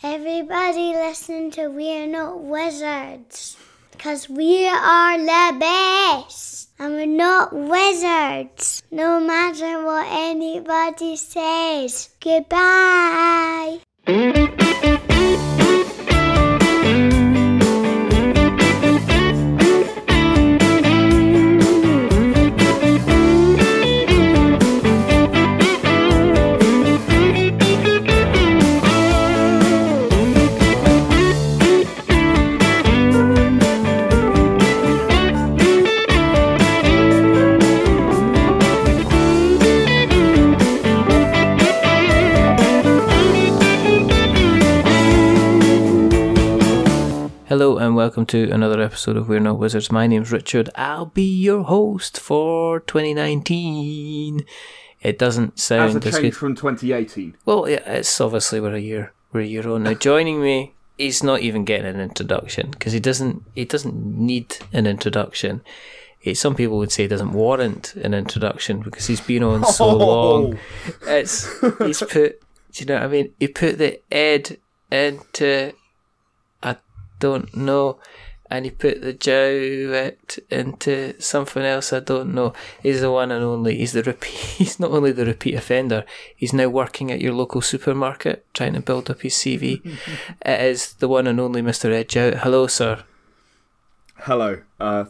Everybody listen to We're Not Wizards, because we are the best, and we're not wizards, no matter what anybody says. Goodbye. Hello and welcome to another episode of We're Not Wizards. My name's Richard. I'll be your host for 2019. It doesn't sound as a change from 2018. Well, yeah, it's obviously we're a year on now. Joining me, he's not even getting an introduction because he doesn't need an introduction. Some people would say he doesn't warrant an introduction because he's been on so long. He's put, do you know what I mean? He put the Ed into don't know, and he put the Jowett into something else I don't know. He's the one and only. He's not only the repeat offender, he's now working at your local supermarket trying to build up his CV. It is the one and only Mr. Ed Jowett. Hello, sir. Hello.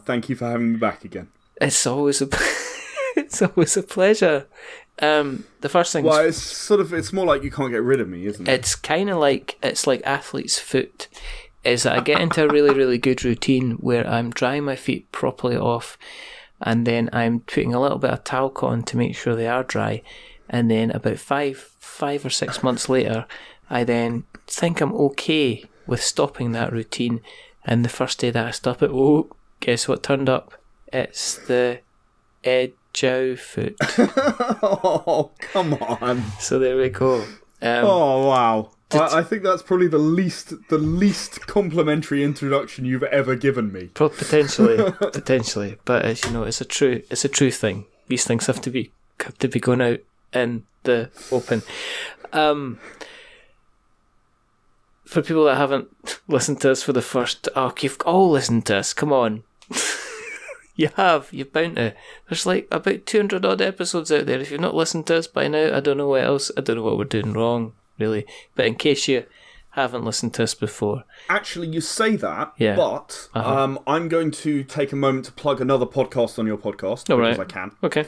Thank you for having me back again. It's always a pleasure. The first thing. Well, it's more like you can't get rid of me, isn't it? It's kind of like athlete's foot. Is that I get into a really, really good routine where I'm drying my feet properly off, and then I'm putting a little bit of talc on to make sure they are dry, and then about five or 6 months later, I then think I'm okay with stopping that routine, and the first day that I stop it, guess what turned up? It's the Ed Jow foot. Oh, come on. So there we go. Oh, wow. I think that's probably the least complimentary introduction you've ever given me. Potentially, but as you know, it's a true thing. These things have to be going out in the open. For people that haven't listened to us for the first, you've all listened to us. Come on, you're bound to. There's like about 200 odd episodes out there. If you've not listened to us by now, I don't know what else. I don't know what we're doing wrong, really. But in case you haven't listened to us before. Actually, you say that, yeah. But I'm going to take a moment to plug another podcast on your podcast, because I can. Okay.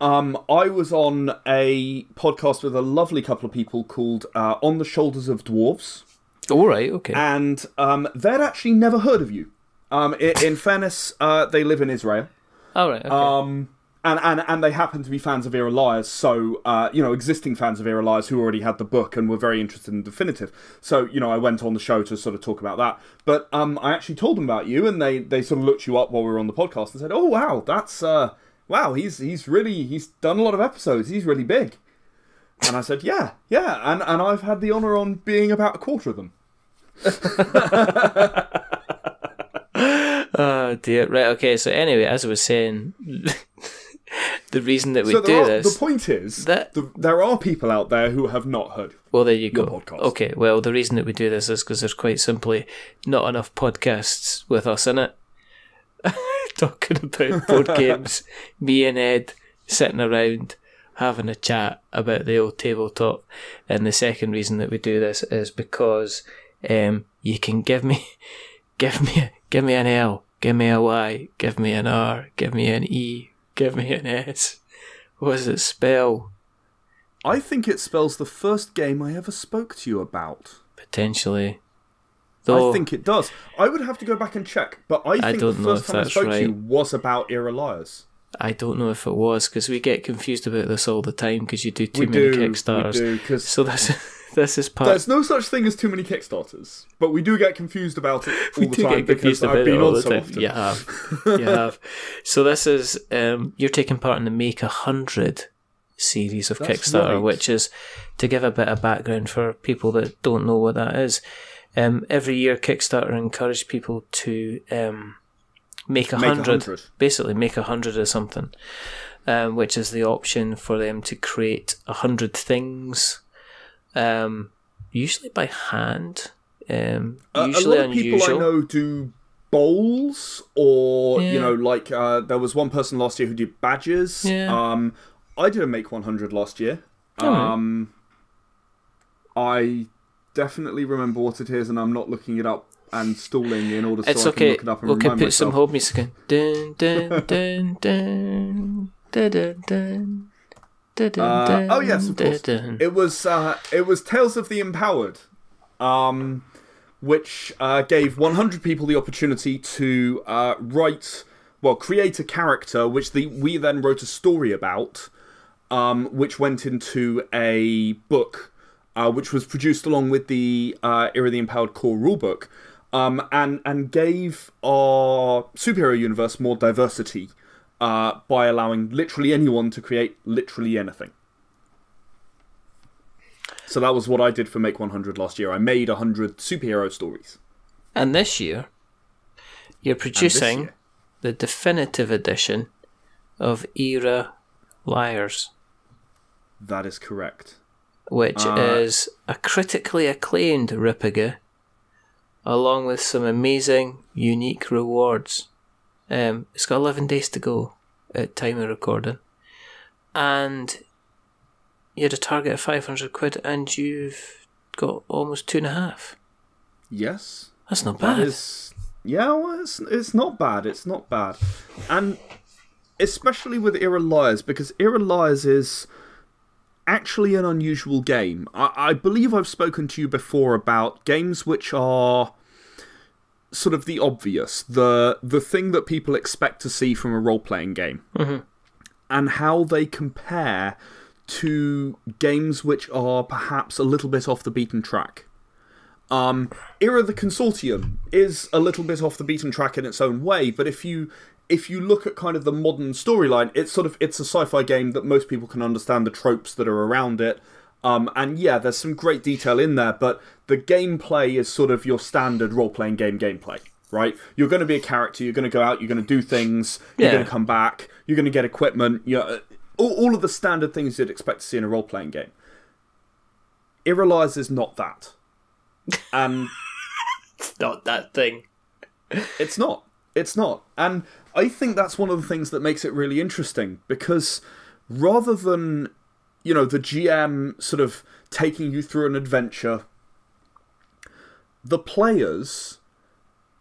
I was on a podcast with a lovely couple of people called On the Shoulders of Dwarves. All right, okay. And they'd actually never heard of you. In fairness, they live in Israel. All right, okay. And they happen to be fans of Era Lyres, so, existing fans of Era Lyres who already had the book and were very interested in Definitive. So, I went on the show to sort of talk about that. But I actually told them about you, and they sort of looked you up while we were on the podcast and said, oh, wow, that's, he's done a lot of episodes, he's really big. And I said, yeah, and I've had the honour on being about a quarter of them. Oh, dear. Right, okay, so anyway, as I was saying... The reason that we do this... The point is that there are people out there who have not heard there you go. Podcast. Okay, well, the reason that we do this is because there's quite simply not enough podcasts with us in it. Talking about board games, me and Ed sitting around having a chat about the old tabletop. And the second reason that we do this is because you can give me an L, give me a Y, give me an R, give me an E, give me an S. What does it spell? I think it spells the first game I ever spoke to you about. Potentially. Though, I think it does. I would have to go back and check, but I think the first time I spoke to you was about Era Lyres. I don't know if it was, because we get confused about this all the time, because you do too many Kickstarters. We do, so this is part... There's no such thing as too many Kickstarters, but we do get confused about it all the time because I've been on so often. You have. So this is... you're taking part in the Make 100 series of Kickstarter, right. Which is, to give a bit of background for people that don't know what that is, every year Kickstarter encouraged people to make 100. Basically make 100 of something, which is the option for them to create 100 things usually by hand. A Usually lot of people unusual. I know do bowls, or Yeah. you know, like there was one person last year who did badges. Yeah. I did a Make 100 last year. Alright. I definitely remember what it is, and I'm not looking it up and stalling in order It's so I can okay. look it up and We can remind put some myself. hold music in. Dun, dun, dun, dun, dun, dun, dun, dun, dun, Oh yes, of course. dun. It was Tales of the Empowered, which gave 100 people the opportunity to create a character, which we then wrote a story about, which went into a book, which was produced along with the Era of the Empowered core rulebook, and gave our superhero universe more diversity by allowing literally anyone to create literally anything. So that was what I did for Make 100 last year. I made 100 superhero stories. And this year, you're producing the definitive edition of Era Lyres, That is correct. which is a critically acclaimed Ripiga, along with some amazing, unique rewards. It's got 11 days to go at time of recording. And you had a target of 500 quid, and you've got almost 2.5. Yes. That's not That bad. is... Yeah, well, it's not bad. It's not bad. And especially with Era Lyres, because Era Lyres is actually an unusual game. I believe I've spoken to you before about games which are sort of the obvious, the thing that people expect to see from a role-playing game, and how they compare to games which are perhaps a little bit off the beaten track. Era the Consortium is a little bit off the beaten track in its own way, but if you look at kind of the modern storyline, it's a sci-fi game that most people can understand the tropes that are around it. And yeah, there's some great detail in there, but the gameplay is sort of your standard role-playing game gameplay, right? You're going to be a character, you're going to go out, you're going to do things, you're going to come back, you're going to get equipment, all of the standard things you'd expect to see in a role-playing game. Era Lyres is not that. And It's not that thing. it's not. It's not. And I think that's one of the things that makes it really interesting, because rather than, the GM sort of taking you through an adventure, the players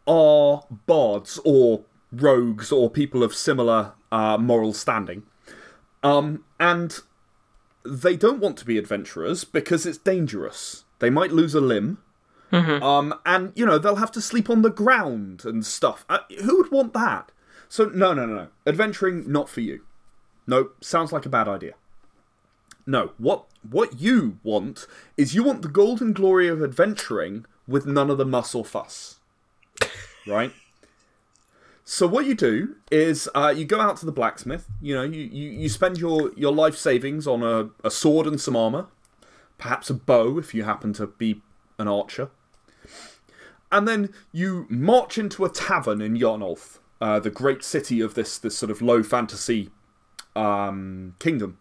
are bards or rogues or people of similar moral standing. And they don't want to be adventurers because it's dangerous. They might lose a limb. And, they'll have to sleep on the ground and stuff. Who would want that? So, no. Adventuring, not for you. No, sounds like a bad idea. No, what you want is you want the golden glory of adventuring with none of the muss or fuss. Right? So what you do is you go out to the blacksmith. You spend your life savings on a sword and some armour. Perhaps a bow if you happen to be an archer. And then you march into a tavern in Yarnulf, the great city of this sort of low fantasy kingdom.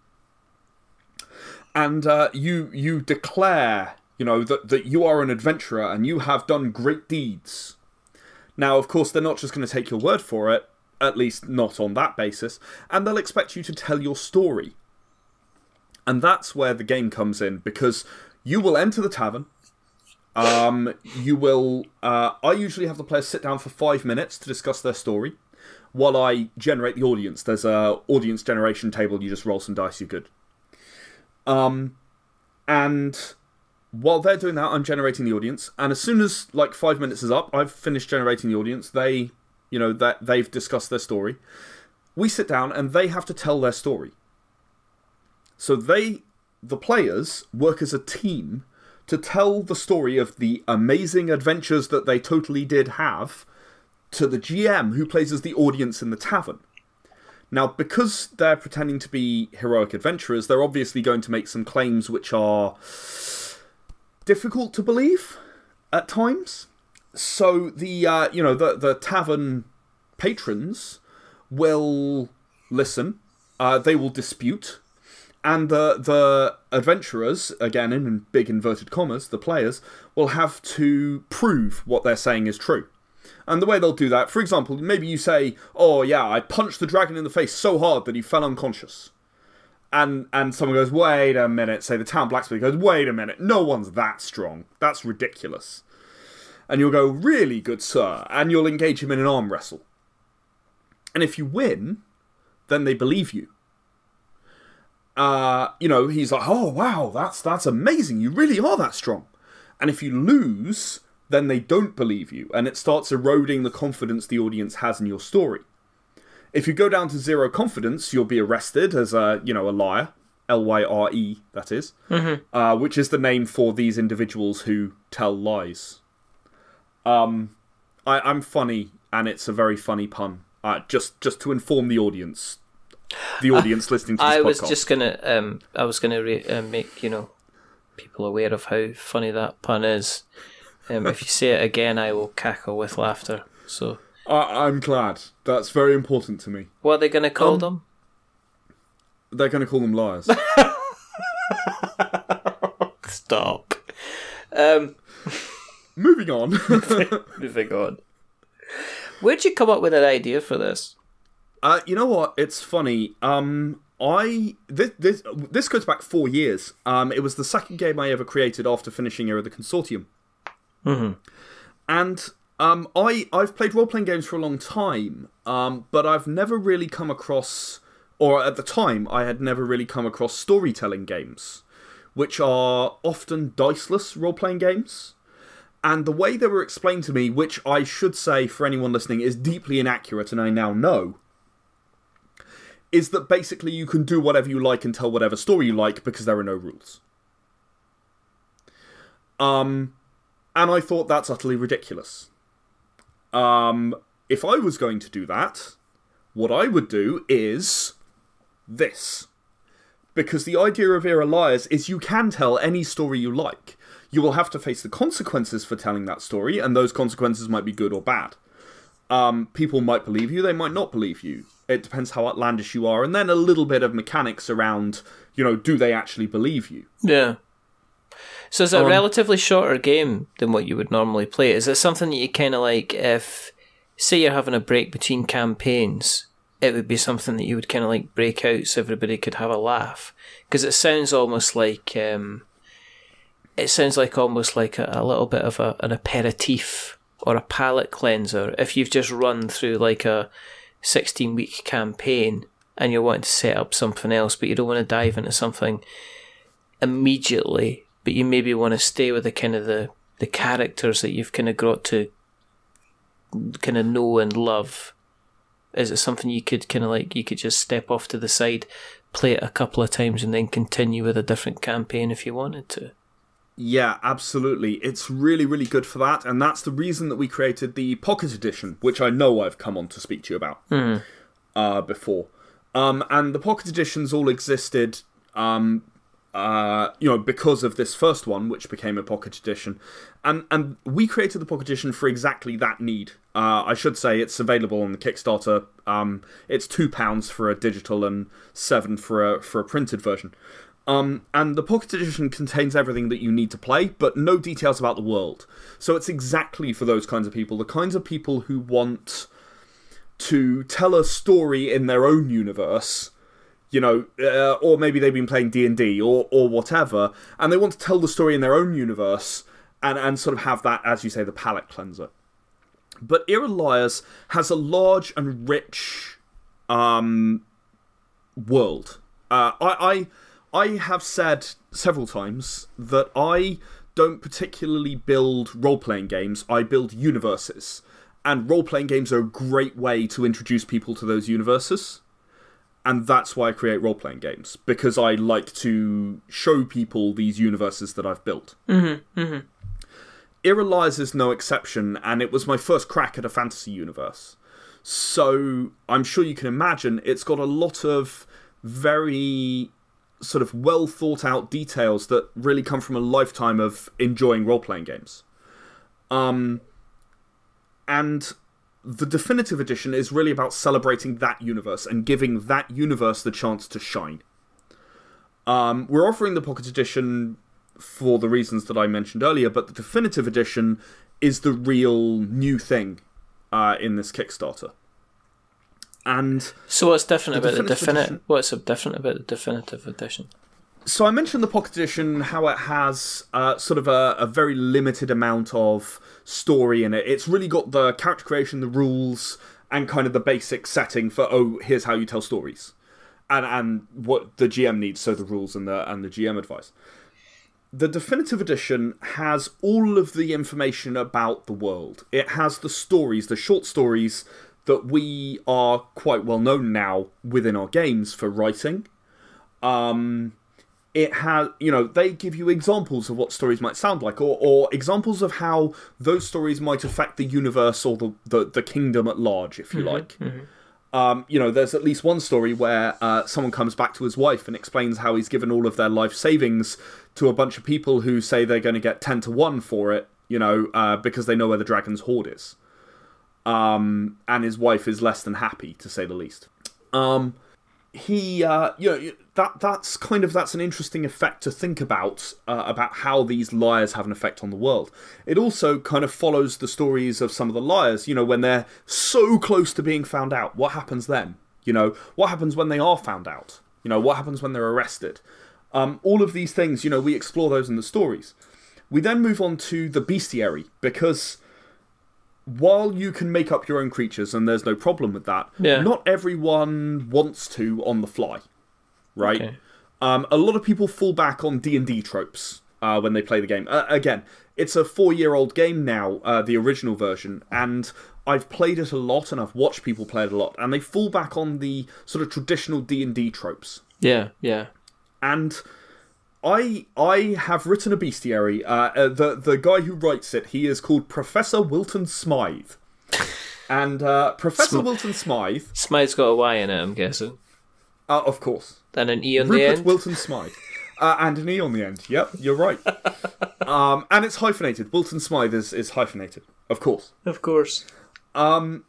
And you declare, that you are an adventurer and you have done great deeds. Now, of course, they're not just going to take your word for it, at least not on that basis, and they'll expect you to tell your story. And that's where the game comes in, because you will enter the tavern. You will... I usually have the players sit down for 5 minutes to discuss their story, while I generate the audience. There's a audience generation table, you just roll some dice, you're good. And while they're doing that, I'm generating the audience, and as soon as, 5 minutes is up, I've finished generating the audience, they've discussed their story. We sit down, and they have to tell their story. So the players, work as a team to tell the story of the amazing adventures that they totally did have to the GM, who plays as the audience in the tavern. Now, because they're pretending to be heroic adventurers, they're obviously going to make some claims which are difficult to believe at times. So the tavern patrons will listen, they will dispute, And the adventurers, again in big inverted commas, the players, will have to prove what they're saying is true. And the way they'll do that, for example, maybe you say, oh yeah, I punched the dragon in the face so hard that he fell unconscious. And someone goes, wait a minute, say the town blacksmith goes, wait a minute, no one's that strong. That's ridiculous. And you'll go, really, good sir, and you'll engage him in an arm wrestle. And if you win, then they believe you. He's like, oh wow, that's amazing, you really are that strong. And if you lose, then they don't believe you, and it starts eroding the confidence the audience has in your story. If you go down to 0 confidence, you'll be arrested as a liar, Lyre, that is, which is the name for these individuals who tell lies. I'm funny, and it's a very funny pun. Just to inform the audience listening to this podcast. I was gonna make people aware of how funny that pun is. If you say it again, I will cackle with laughter. So I'm glad. That's very important to me. What are they going to call them? They're going to call them liars. Stop. Moving on. Moving on. Where'd you come up with an idea for this? You know what? It's funny. This goes back 4 years. It was the second game I ever created after finishing Era the Consortium. Mm-hmm. And I've played role-playing games for a long time, but I've never really come across, or at the time, I had never really come across storytelling games, which are often diceless role-playing games. And the way they were explained to me, which I should say for anyone listening is deeply inaccurate, and I now know, is that basically you can do whatever you like and tell whatever story you like because there are no rules. And I thought that's utterly ridiculous. If I was going to do that, what I would do is this. Because the idea of Era Lyres is you can tell any story you like. You will have to face the consequences for telling that story, and those consequences might be good or bad. People might believe you, they might not believe you. It depends how outlandish you are, and then a little bit of mechanics around, do they actually believe you? Yeah. So it's a relatively shorter game than what you would normally play. Is it something that you kind of like, if, say you're having a break between campaigns, it would be something that you would kind of like break out so everybody could have a laugh? Because it sounds almost like, almost like a little bit of an aperitif or a palate cleanser. If you've just run through like a 16-week campaign and you're wanting to set up something else, but you don't want to dive into something immediately, but you maybe want to stay with the kind of the characters that you've kind of got to kind of know and love. Is it something you could kind of like, you could just step off to the side, play it a couple of times, and then continue with a different campaign if you wanted to? Yeah, absolutely. It's really, really good for that, and that's the reason that we created the Pocket Edition, which I know I've come on to speak to you about before. And the Pocket Editions all existed, because of this first one, which became a Pocket Edition. And we created the Pocket Edition for exactly that need. I should say it's available on the Kickstarter. It's £2 for a digital and $7 for a printed version. And the Pocket Edition contains everything that you need to play, but no details about the world. So it's exactly for those kinds of people, the kinds of people who want to tell a story in their own universe, or maybe they've been playing D&D or whatever, and they want to tell the story in their own universe and sort of have that, as you say, the palate cleanser. But Era Lyres has a large and rich world. I have said several times that I don't particularly build role-playing games, I build universes. And role-playing games are a great way to introduce people to those universes. And that's why I create role-playing games, because I like to show people these universes that I've built. Mm-hmm, mm-hmm. Era Lyres is no exception, and it was my first crack at a fantasy universe. So I'm sure you can imagine it's got a lot of very sort of well thought out details that really come from a lifetime of enjoying role-playing games. And the definitive edition is really about celebrating that universe and giving that universe the chance to shine. We're offering the Pocket Edition for the reasons that I mentioned earlier, but the Definitive Edition is the real new thing in this Kickstarter. And so what's different about the definitive? What's different about the Definitive Edition? So I mentioned the Pocket Edition, how it has sort of a very limited amount of story in it. It's really got the character creation, the rules, and kind of the basic setting for, here's how you tell stories. And what the GM needs, so the rules and the GM advice. The Definitive Edition has all of the information about the world. It has the stories, the short stories that we are quite well known now within our games for writing. It has, they give you examples of what stories might sound like, or examples of how those stories might affect the universe or the kingdom at large, if you like. Mm-hmm. There's at least one story where someone comes back to his wife and explains how he's given all of their life savings to a bunch of people who say they're going to get 10-1 for it, because they know where the dragon's hoard is. And his wife is less than happy, to say the least. That's an interesting effect to think about how these lyres have an effect on the world. It also kind of follows the stories of some of the lyres, when they're so close to being found out. What happens then? What happens when they are found out? What happens when they're arrested? All of these things, we explore those in the stories. We then move on to the bestiary, because while you can make up your own creatures, and there's no problem with that, not everyone wants to on the fly, right? Okay. A lot of people fall back on D&D tropes when they play the game. Again, it's a 4-year-old game now, the original version, and I've played it a lot, and I've watched people play it a lot, and they fall back on the sort of traditional D&D tropes. Yeah. And I have written a bestiary. The guy who writes it, he is called Professor Wilton Smythe. And Professor Wilton Smythe... Smythe's got a Y in it, I'm guessing. Of course. And an E on the end? Rupert Wilton Smythe. And an E on the end. Yep, you're right. And it's hyphenated. Wilton Smythe is hyphenated. Of course. Of course. And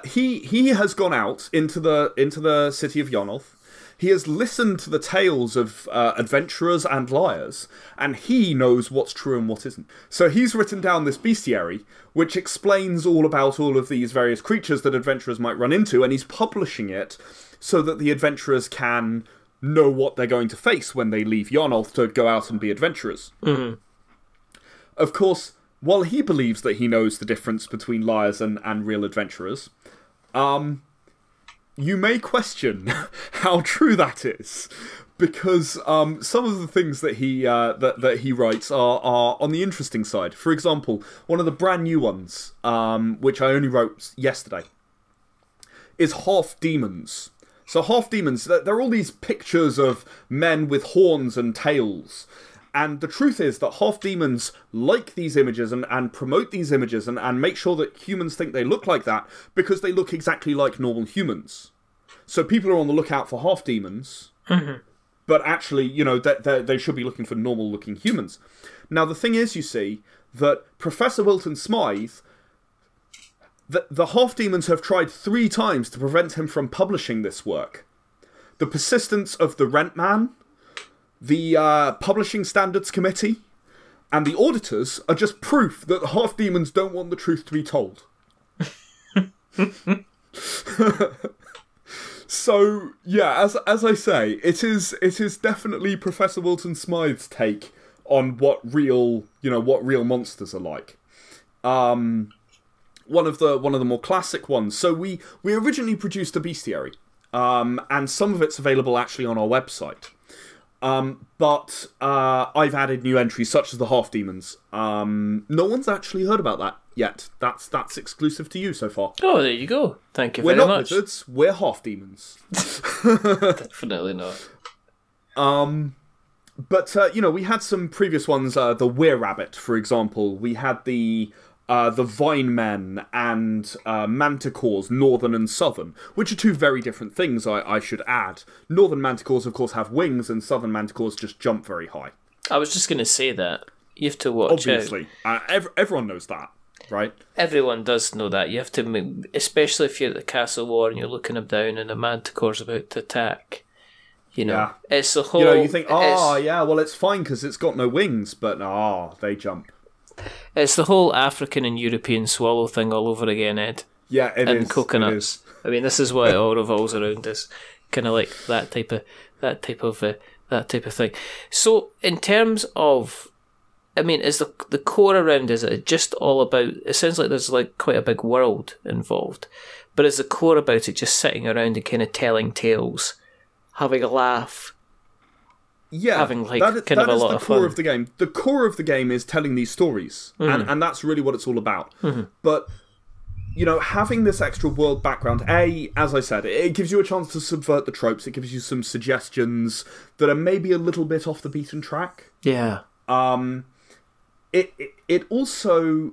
he has gone out into the city of Yonolth. He has listened to the tales of adventurers and lyres, and he knows what's true and what isn't. So he's written down this bestiary, which explains all about all of these various creatures that adventurers might run into, and he's publishing it so that the adventurers can know what they're going to face when they leave Yonolth to go out and be adventurers. Mm-hmm. Of course, while he believes that he knows the difference between lyres and real adventurers, you may question how true that is, because some of the things that he that he writes are on the interesting side. For example, one of the brand new ones, which I only wrote yesterday, is half demons. So half demons, they're all these pictures of men with horns and tails. And the truth is that half demons like these images and promote these images and make sure that humans think they look like that because they look exactly like normal humans. So people are on the lookout for half demons, but actually, they should be looking for normal looking humans. Now, the thing is, you see, that Professor Wilton Smythe, the half demons have tried 3 times to prevent him from publishing this work. The persistence of the Rent Man, the Publishing Standards Committee, and the auditors are just proof that the half demons don't want the truth to be told. So yeah, as I say, it is definitely Professor Wilton Smythe's take on what real monsters are like. One of the more classic ones. So we originally produced a bestiary, and some of it's available actually on our website. But I've added new entries such as the half demons. No one's actually heard about that yet. That's exclusive to you so far. Oh, there you go. Thank you very much. We're not wizards. We're half demons. Definitely not. But we had some previous ones. The Were Rabbit, for example. We had the Vine Men and Manticores, Northern and Southern, which are 2 very different things, I should add. Northern Manticores, of course, have wings, and Southern Manticores just jump very high. I was just going to say that. You have to watch Obviously. Everyone knows that, right? Everyone does know that. You have to, especially if you're at the Castle War and you're looking them down and a Manticore's about to attack. You know, Yeah. it's the whole. You know, you think, it's- yeah, well, it's fine because it's got no wings, but they jump. It's the whole African and European swallow thing all over again, Ed. Yeah, it and is. coconuts. It is. I mean, this is what it all revolves around. Is kind of like that type of thing. So, in terms of, I mean, is the core around? Is it just all about? It sounds like there's like quite a big world involved, but is the core about it just sitting around and kind of telling tales, having a laugh? Yeah, having like that kind of a is lot the of core fun. of the game. The core of the game is telling these stories, and that's really what it's all about. But you know, having this extra world background, as I said, it gives you a chance to subvert the tropes. It gives you some suggestions that are maybe a little bit off the beaten track. Yeah. It also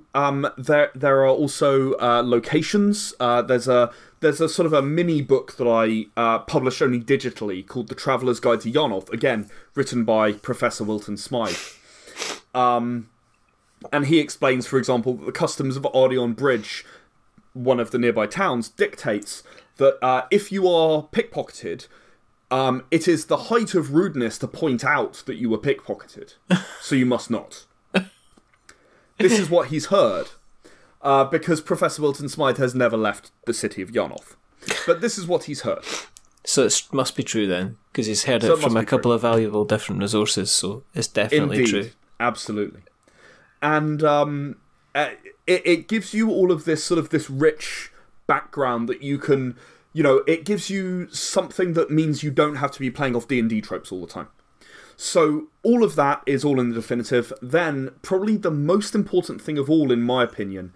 there are also locations. There's a sort of a mini book that I published only digitally called The Traveller's Guide to Yarnolf, again written by Professor Wilton Smythe. And he explains, for example, that the customs of Ardeon Bridge, one of the nearby towns, dictates that if you are pickpocketed, it is the height of rudeness to point out that you were pickpocketed, so you must not. This is what he's heard, because Professor Wilton Smythe has never left the city of Yarnolf. But this is what he's heard. So it must be true then, because he's heard So it it from must a be couple true. of valuable different resources, so it's definitely Indeed, true. absolutely. And it gives you all of this sort of this rich background that you can, you know, it gives you something that means you don't have to be playing off D&D tropes all the time. So all of that is all in the definitive. Then probably the most important thing of all, in my opinion,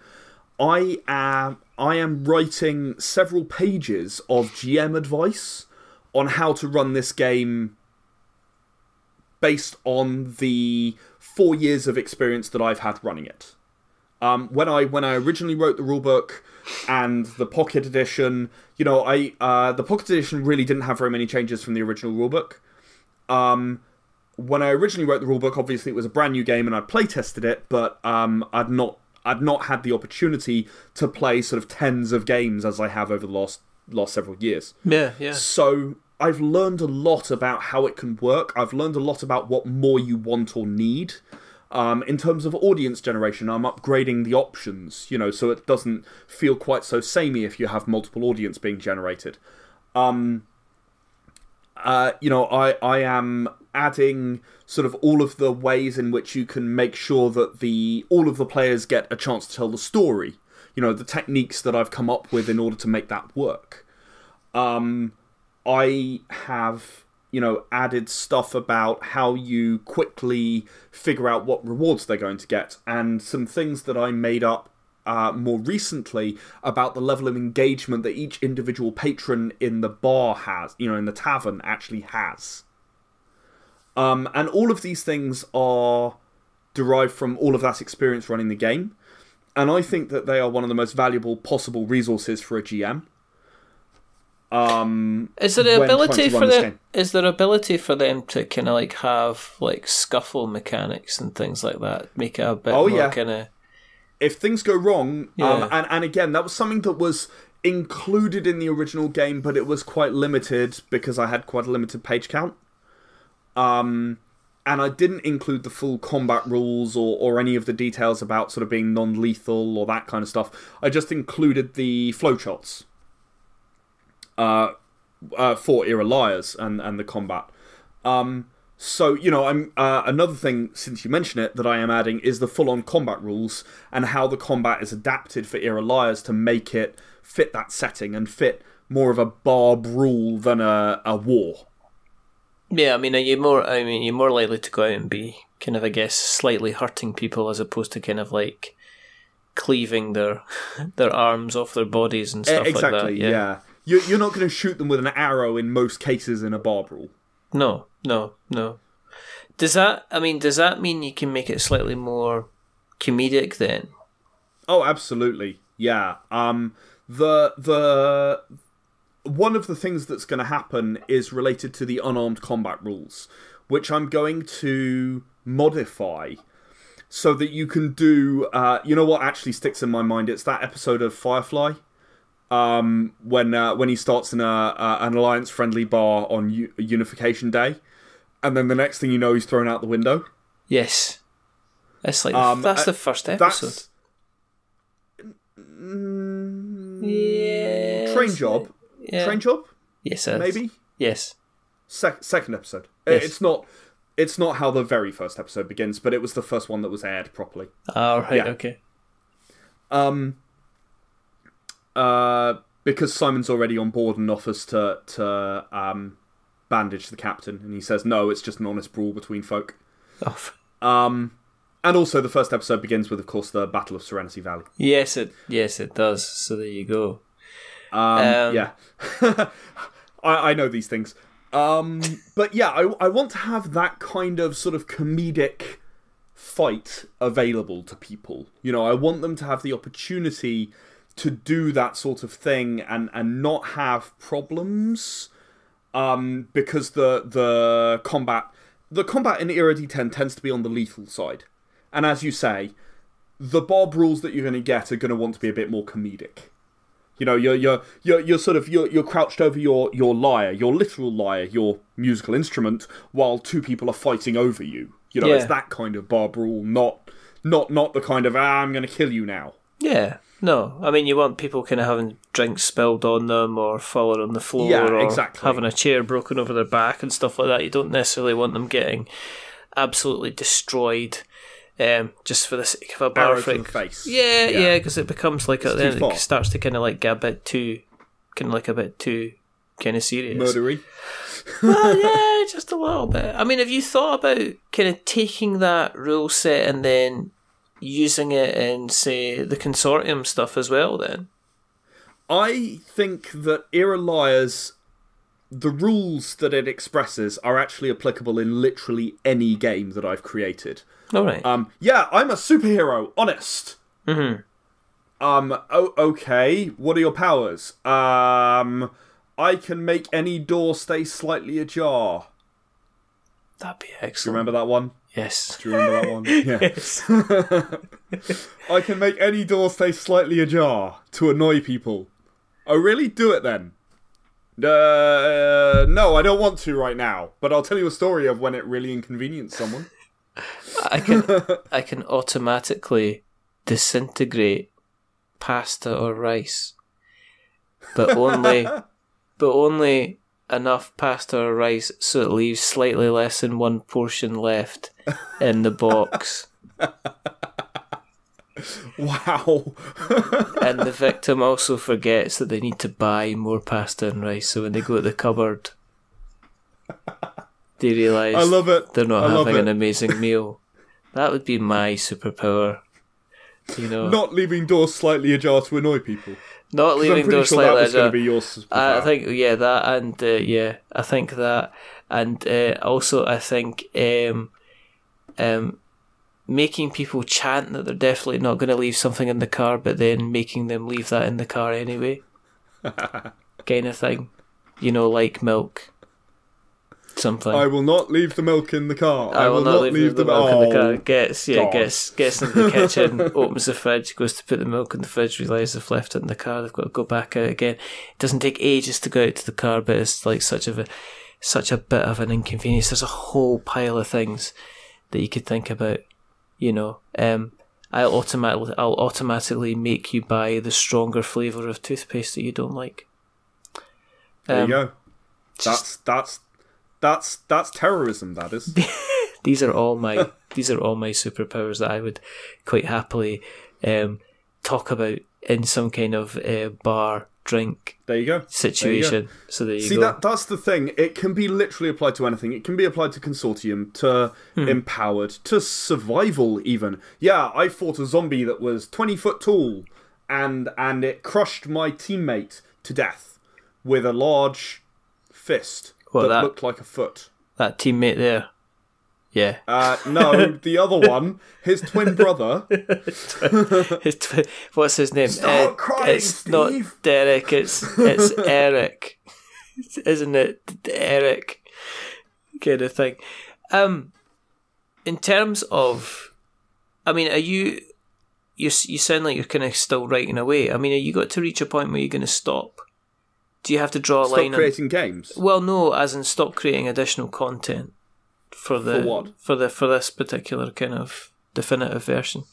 I am writing several pages of GM advice on how to run this game based on the 4 years of experience that I've had running it. When I originally wrote the rulebook and the Pocket Edition, you know, the Pocket Edition really didn't have very many changes from the original rulebook. When I originally wrote the rulebook, obviously it was a brand new game and I'd playtested it, but I'd not had the opportunity to play sort of tens of games as I have over the last several years. Yeah. So I've learned a lot about how it can work. I've learned a lot about what more you want or need. In terms of audience generation, I'm upgrading the options, you know, so it doesn't feel quite so samey if you have multiple audience being generated. You know, I am adding sort of all of the ways in which you can make sure that all of the players get a chance to tell the story. You know, the techniques that I've come up with in order to make that work. I have, you know, added stuff about how you quickly figure out what rewards they're going to get, and some things that I made up more recently about the level of engagement that each individual patron in the bar has, you know, in the tavern actually has. And all of these things are derived from all of that experience running the game, and I think that they are one of the most valuable possible resources for a GM. Is there ability for them? Is there ability for them to kind of like have like scuffle mechanics and things like that? Make it a bit more kind of. If things go wrong, Yeah. and again, that was something that was included in the original game, but it was quite limited because I had quite a limited page count. And I didn't include the full combat rules or any of the details about sort of being non-lethal or that kind of stuff. I just included the flowcharts for Era Lyres and the combat. So, you know, I'm another thing, since you mention it, that I am adding is the full-on combat rules and how the combat is adapted for Era Lyres to make it fit that setting and fit more of a barb rule than a war. Yeah, I mean, you're more likely to go out and be kind of, I guess, slightly hurting people as opposed to kind of like cleaving their arms off their bodies and stuff like that. Exactly, yeah. You're not going to shoot them with an arrow in most cases in a barb rule. No. Does that mean you can make it slightly more comedic then? Oh, absolutely. Yeah. The one of the things that's going to happen is related to the unarmed combat rules, which I'm going to modify so that you can do. You know what actually sticks in my mind? It's that episode of Firefly when he starts in an alliance-friendly bar on Unification Day, and then the next thing you know, he's thrown out the window. Yes. It's like, that's the first episode. Yes. Train Job? Yeah. Train Job? Yes, it is. Maybe? Yes. Second episode. Yes. It's not how the very first episode begins, but it was the first one that was aired properly. Oh, right, okay. Because Simon's already on board and offers to bandage the captain, and he says, no, it's just an honest brawl between folk. Oh. And also the first episode begins with, of course, the Battle of Serenity Valley. Yes, it does. So there you go. Yeah. I know these things. But yeah, I want to have that kind of sort of comedic fight available to people. You know, I want them to have the opportunity to do that sort of thing and not have problems. Because the combat in Era D10 tends to be on the lethal side. And as you say, the Bob rules that you're going to get are going to want to be a bit more comedic. You know, you're crouched over your lyre, your literal lyre, your musical instrument, while two people are fighting over you. You know, It's that kind of Bob rule, not the kind of I'm going to kill you now. Yeah, no. I mean, you want people kind of having drinks spilled on them, or falling on the floor, or exactly. having a chair broken over their back and stuff like that. You don't necessarily want them getting absolutely destroyed. Just for the sake of a bar Arrow fight. to the face. Yeah, because it becomes like it starts to kind of like get a bit too kind of serious. Murdery. Well, yeah, just a little bit. I mean, have you thought about kind of taking that rule set and then using it in, say, the consortium stuff as well? Then I think that Era Lyres, the rules that it expresses are actually applicable in literally any game that I've created. All right. Yeah, I'm a superhero. Honest. Mm-hmm. Okay. What are your powers? I can make any door stay slightly ajar. That'd be Do you excellent. remember that one? Yes. Do you remember that one? Yeah. Yes. I can make any door stay slightly ajar to annoy people. Oh, really? Do it then. No, I don't want to right now. But I'll tell you a story of when it really inconvenienced someone. I can automatically disintegrate pasta or rice, but only enough pasta or rice so it leaves slightly less than one portion left in the box. Wow. And the victim also forgets that they need to buy more pasta and rice, so when they go to the cupboard, they realise I love it. they're not having it. an amazing meal. That would be my superpower. You know, Not leaving doors slightly ajar to annoy people. not leaving I'm pretty doors sure slightly that was going ajar. to be your superpower. I think that, and I think that, and also I think making people chant that they're definitely not going to leave something in the car, but then making them leave that in the car anyway, kind of thing. You know, like milk. Something. I will not leave the milk in the car. I will not leave the milk in the car. Gets God. into the kitchen, opens the fridge, goes to put the milk in the fridge, realises they've left it in the car. They've got to go back out again. It doesn't take ages to go out to the car, but it's like such a bit of an inconvenience. There's a whole pile of things that you could think about. You know, I'll automatically make you buy the stronger flavour of toothpaste that you don't like. There you go. That's terrorism. That is. These are all my superpowers that I would quite happily talk about in some kind of bar drink There you go. situation. So there you See, go. that's the thing. It can be literally applied to anything. It can be applied to Consortium, to Empowered, to Survival even. Yeah, I fought a zombie that was 20 foot tall and it crushed my teammate to death with a large fist that looked like a foot. That teammate there. Yeah. No, the other one, his twin brother. What's his name? Stop crying, it's Steve. not Derek. It's Eric, isn't it? Eric, kind of thing. In terms of, I mean, are you you sound like you're kind of still writing away. I mean, have you got to reach a point where you're going to stop? Do you have to draw a line? Stop creating games? Well, no, as in stop creating additional content for what? For this particular kind of definitive version.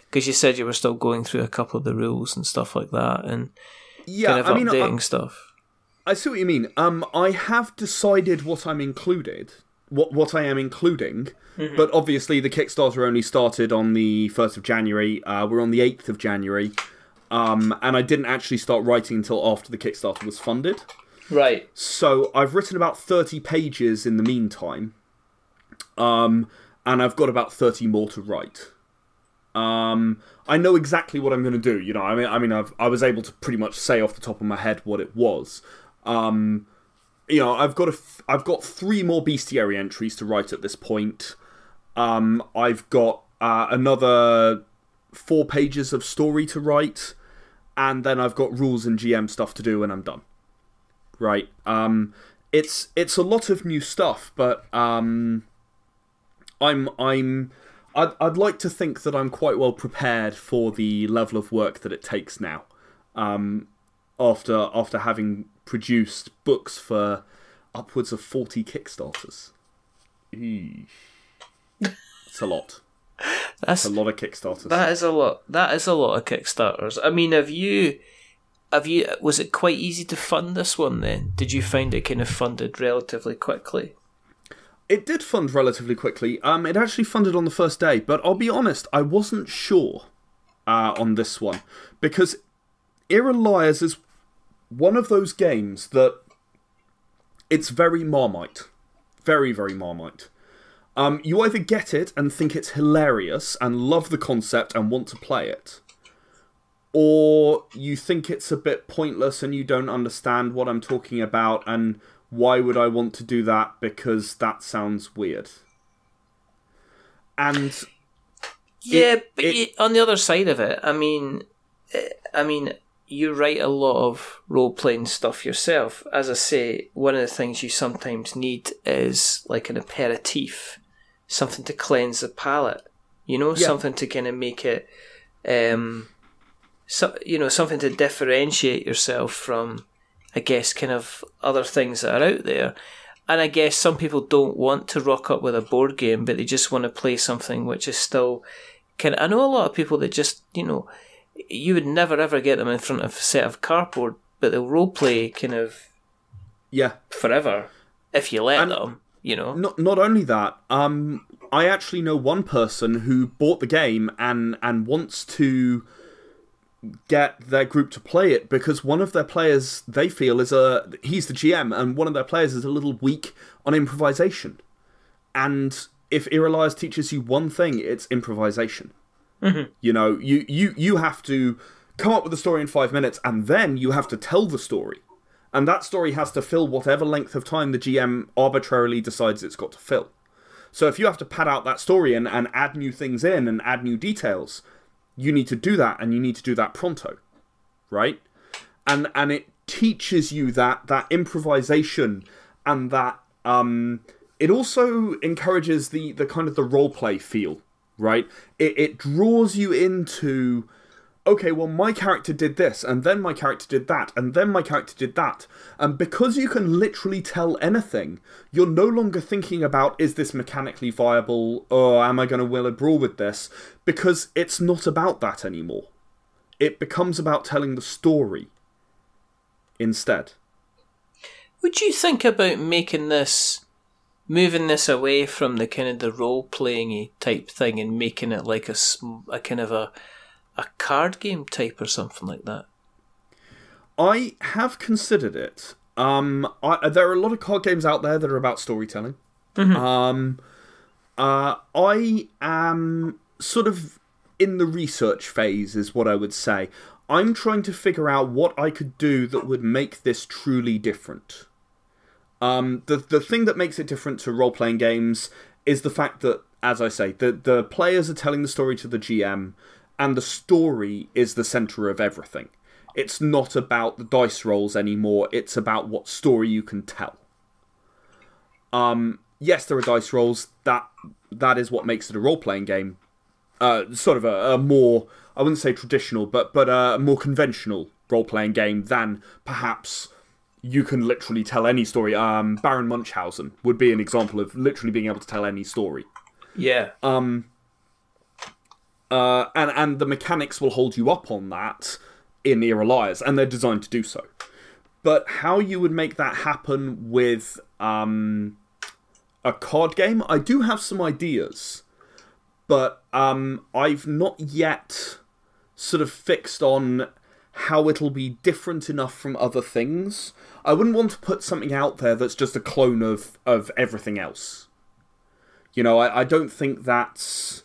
Because you said you were still going through a couple of the rules and stuff like that, and kind of updating stuff. I see what you mean. I have decided what I'm included, what I am including, but obviously the Kickstarter only started on the 1st of January. We're on the 8th of January, and I didn't actually start writing until after the Kickstarter was funded. Right. So I've written about 30 pages in the meantime, and I've got about 30 more to write. I know exactly what I'm going to do. You know, I was able to pretty much say off the top of my head what it was. You know, I've got 3 more bestiary entries to write at this point. I've got another 4 pages of story to write, and then I've got rules and GM stuff to do, and I'm done. Right. It's a lot of new stuff, but I'd like to think that I'm quite well prepared for the level of work that it takes now. After having produced books for upwards of 40 Kickstarters. Eesh. It's a lot. That's a lot of Kickstarters. That is a lot. That is a lot of Kickstarters. I mean, was it quite easy to fund this one then? Did you find it kind of funded relatively quickly? It did fund relatively quickly. It actually funded on the first day, but I'll be honest, I wasn't sure on this one, because Era Lyres is one of those games that it's very Marmite. Very, very Marmite. You either get it and think it's hilarious and love the concept and want to play it, or you think it's a bit pointless and you don't understand what I'm talking about, and why would I want to do that because that sounds weird. And yeah, on the other side of it, I mean, you write a lot of role-playing stuff yourself. As I say, one of the things you sometimes need is like an aperitif, something to cleanse the palate. You know, something to kind of make it, something to differentiate yourself from, I guess, kind of other things that are out there. And I guess some people don't want to rock up with a board game, but they just want to play something which is still kind of... I know a lot of people that just, you would never ever get them in front of a set of cardboard, but they'll roleplay kind of forever if you let them, Not only that, I actually know one person who bought the game and wants to get their group to play it because one of their players, they feel, he's the GM, and one of their players is a little weak on improvisation. And if Era Lyres teaches you one thing, it's improvisation. Mm-hmm. You have to come up with a story in 5 minutes, and then you have to tell the story. And that story has to fill whatever length of time the GM arbitrarily decides it's got to fill. So if you have to pad out that story and add new things in and add new details, you need to do that, and you need to do that pronto, right? And it teaches you that improvisation, and that it also encourages the kind of the roleplay feel, right? It draws you into, okay, well, my character did this, and then my character did that, and then my character did that. And because you can literally tell anything, you're no longer thinking about, is this mechanically viable, or am I going to will a brawl with this? Because it's not about that anymore. It becomes about telling the story instead. Would you think about moving this away from the kind of the role-playing-y type thing and making it like a kind of a card game type or something like that? I have considered it. There are a lot of card games out there that are about storytelling. Mm-hmm. I am sort of in the research phase, is what I would say. I'm trying to figure out what I could do that would make this truly different. The thing that makes it different to role-playing games is the fact that, as I say, the players are telling the story to the GM, and the story is the centre of everything. It's not about the dice rolls anymore, it's about what story you can tell. Yes, there are dice rolls, that is what makes it a role-playing game. Sort of a more I wouldn't say traditional, but a more conventional role-playing game than perhaps you can literally tell any story. Baron Munchausen would be an example of literally being able to tell any story. Yeah. And the mechanics will hold you up on that in Era Lyres, and they're designed to do so. But how you would make that happen with a card game, I do have some ideas, but I've not yet sort of fixed on how it'll be different enough from other things. I wouldn't want to put something out there that's just a clone of everything else. You know, I don't think that's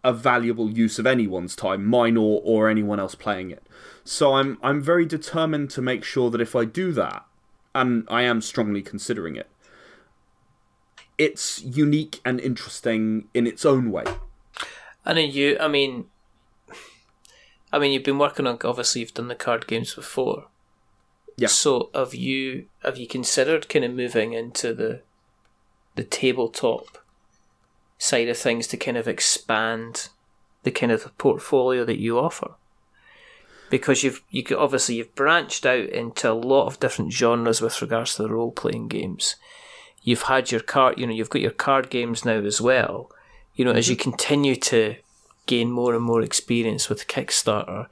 a valuable use of anyone's time, mine or anyone else playing it. So I'm very determined to make sure that if I do that, and I am strongly considering it, it's unique and interesting in its own way. And you've been working on, obviously you've done the card games before. Yeah. So have you considered kind of moving into the tabletop side of things to kind of expand the kind of portfolio that you offer? Because you've branched out into a lot of different genres with regards to the role playing games. You've had your you've got your card games now as well. You know, as you continue to gain more and more experience with Kckstarter,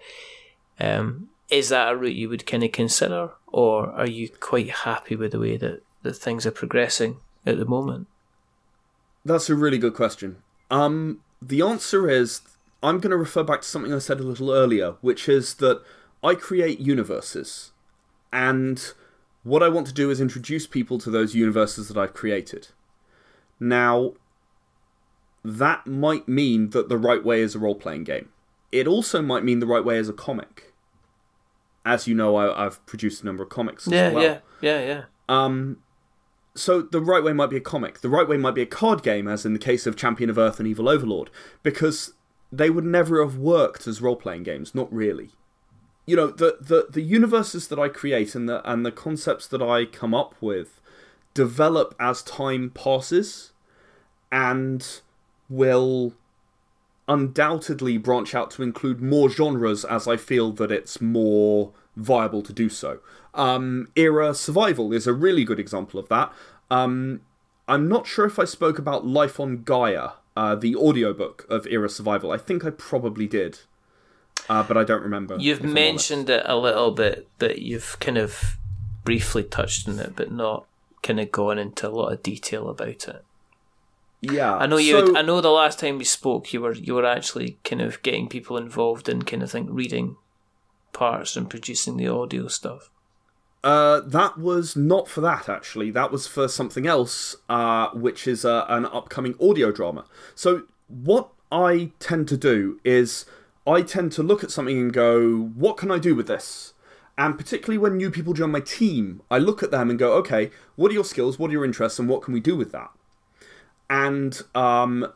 is that a route you would kind of consider, or are you quite happy with the way that things are progressing at the moment? That's a really good question. The answer is, I'm going to refer back to something I said a little earlier, which is that I create universes, and what I want to do is introduce people to those universes that I've created. Now, that might mean that the right way is a role-playing game. It also might mean the right way is a comic. As you know, I've produced a number of comics as well. Yeah. So the right way might be a comic. The right way might be a card game, as in the case of Champion of Earth and Evil Overlord, because they would never have worked as role-playing games, not really. You know, the universes that I create and the concepts that I come up with develop as time passes, and will undoubtedly branch out to include more genres as I feel that it's more viable to do so. Era Survival is a really good example of that. I'm not sure if I spoke about Life on Gaia, the audiobook of Era Survival. I think I probably did, but I don't remember. You've mentioned it a little bit, that you've kind of briefly touched on it, but not kind of gone into a lot of detail about it. Yeah, I know I know the last time we spoke, you were actually kind of getting people involved in kind of reading parts and producing the audio stuff. That was not for that, actually. That was for something else, which is an upcoming audio drama. So what I tend to do is I tend to look at something and go, what can I do with this? And particularly when new people join my team, I look at them and go, okay, what are your skills, what are your interests, and what can we do with that? And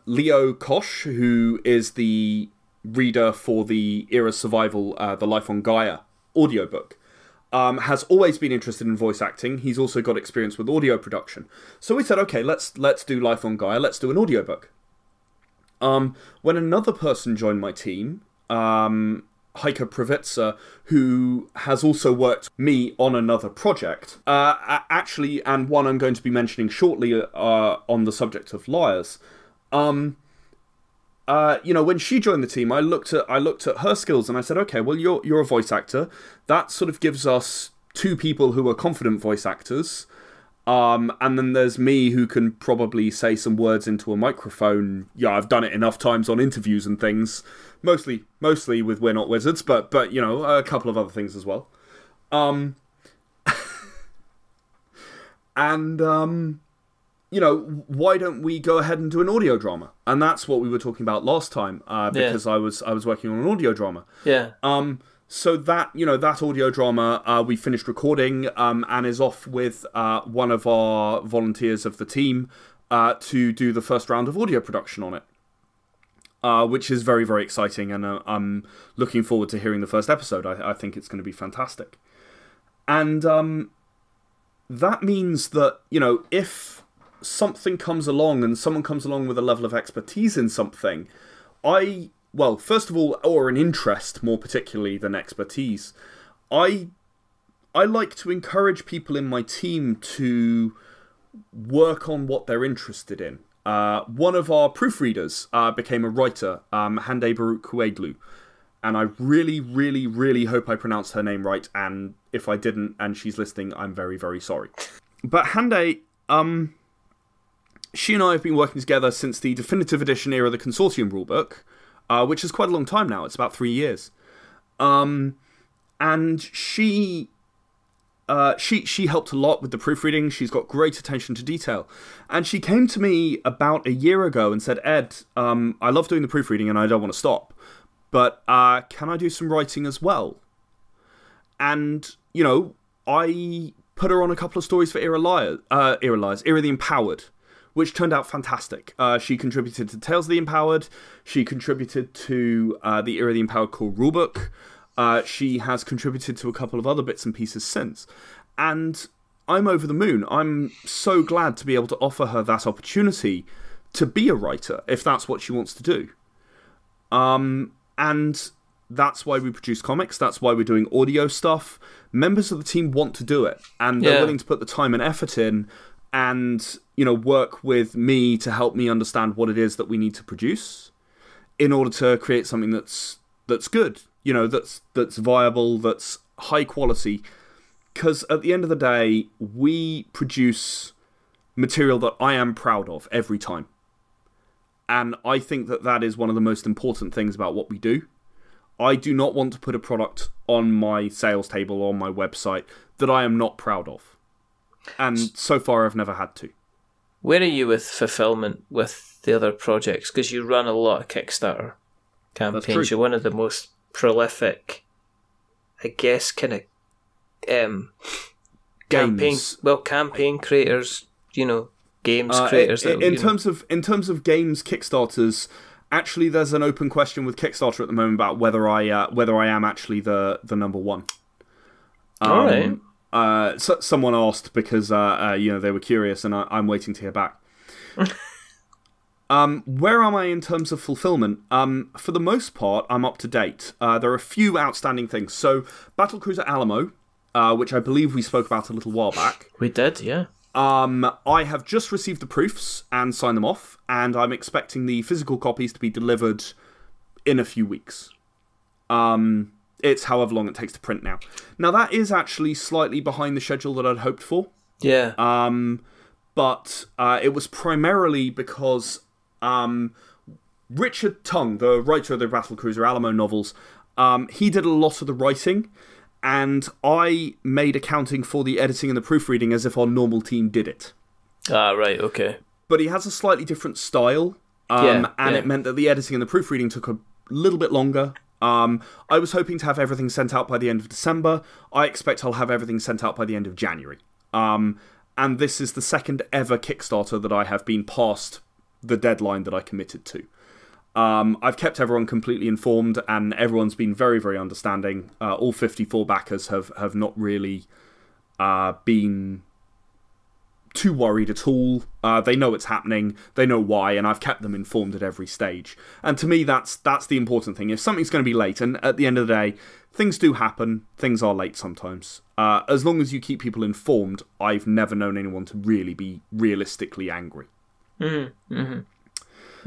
Leo Kosh, who is the reader for the Era Survival, the Life on Gaia audiobook, has always been interested in voice acting. He's also got experience with audio production. So we said, okay, let's do Life on Gaia, let's do an audiobook. When another person joined my team, Heike Pravitsa, who has also worked with me on another project, actually, and one I'm going to be mentioning shortly on the subject of Lyres. When she joined the team, I looked at her skills and I said, okay, well, you're a voice actor. That sort of gives us two people who are confident voice actors. And then there's me, who can probably say some words into a microphone. Yeah, I've done it enough times on interviews and things. Mostly with We're Not Wizards, but a couple of other things as well. Why don't we go ahead and do an audio drama? And that's what we were talking about last time, because I was working on an audio drama. Yeah. So that audio drama, we finished recording, and is off with one of our volunteers of the team to do the first round of audio production on it. Which is very, very exciting, and I'm looking forward to hearing the first episode. I think it's going to be fantastic. And that means that, if something comes along and someone comes along with a level of expertise in something, I well, first of all, or an interest more particularly than expertise. I like to encourage people in my team to work on what they're interested in. One of our proofreaders became a writer, Hande Baruch Kuedlu, and I really, really, really hope I pronounced her name right, and if I didn't and she's listening, I'm very, very sorry. But Hande, she and I have been working together since the definitive edition era of the Consortium rulebook, which is quite a long time now. It's about 3 years. And she helped a lot with the proofreading. She's got great attention to detail. And she came to me about a year ago and said, Ed, I love doing the proofreading and I don't want to stop. But can I do some writing as well? And, I put her on a couple of stories for Era the Empowered, which turned out fantastic. She contributed to Tales of the Empowered. She contributed to the Era the Empowered core rulebook. She has contributed to a couple of other bits and pieces since. And I'm over the moon. I'm so glad to be able to offer her that opportunity to be a writer, if that's what she wants to do. And that's why we produce comics. That's why we're doing audio stuff. Members of the team want to do it. And they're willing to put the time and effort in and, work with me to help me understand what it is that we need to produce in order to create something that's good. That's viable, that's high quality. Because at the end of the day, we produce material that I am proud of every time. And I think that is one of the most important things about what we do. I do not want to put a product on my sales table or on my website that I am not proud of. And so far, I've never had to. Where are you with fulfillment with the other projects? Because you run a lot of Kickstarter campaigns. You're one of the most prolific, I guess, kind of campaign creators. Games creators. In terms of games Kickstarters, actually, there's an open question with Kickstarter at the moment about whether I am actually the number one. All right. So someone asked because they were curious, and I'm waiting to hear back. Where am I in terms of fulfillment? For the most part, I'm up to date. There are a few outstanding things. So, Battlecruiser Alamo, which I believe we spoke about a little while back. We did, yeah. I have just received the proofs and signed them off, and I'm expecting the physical copies to be delivered in a few weeks. It's however long it takes to print now. Now, that is actually slightly behind the schedule that I'd hoped for. Yeah. But it was primarily because Richard Tung, the writer of the Battlecruiser Alamo novels, he did a lot of the writing, and I made accounting for the editing and the proofreading as if our normal team did it. Ah, right, okay. But he has a slightly different style, it meant that the editing and the proofreading took a little bit longer. I was hoping to have everything sent out by the end of December. I expect I'll have everything sent out by the end of January. And this is the second ever Kickstarter that I have been past the deadline that I committed to. I've kept everyone completely informed, and everyone's been very, very understanding. All 54 backers have not really been too worried at all. They know it's happening, they know why, and I've kept them informed at every stage. And to me, that's the important thing. If something's going to be late, and at the end of the day, things do happen, things are late sometimes. As long as you keep people informed, I've never known anyone to really be realistically angry. Mm-hmm. Mm-hmm.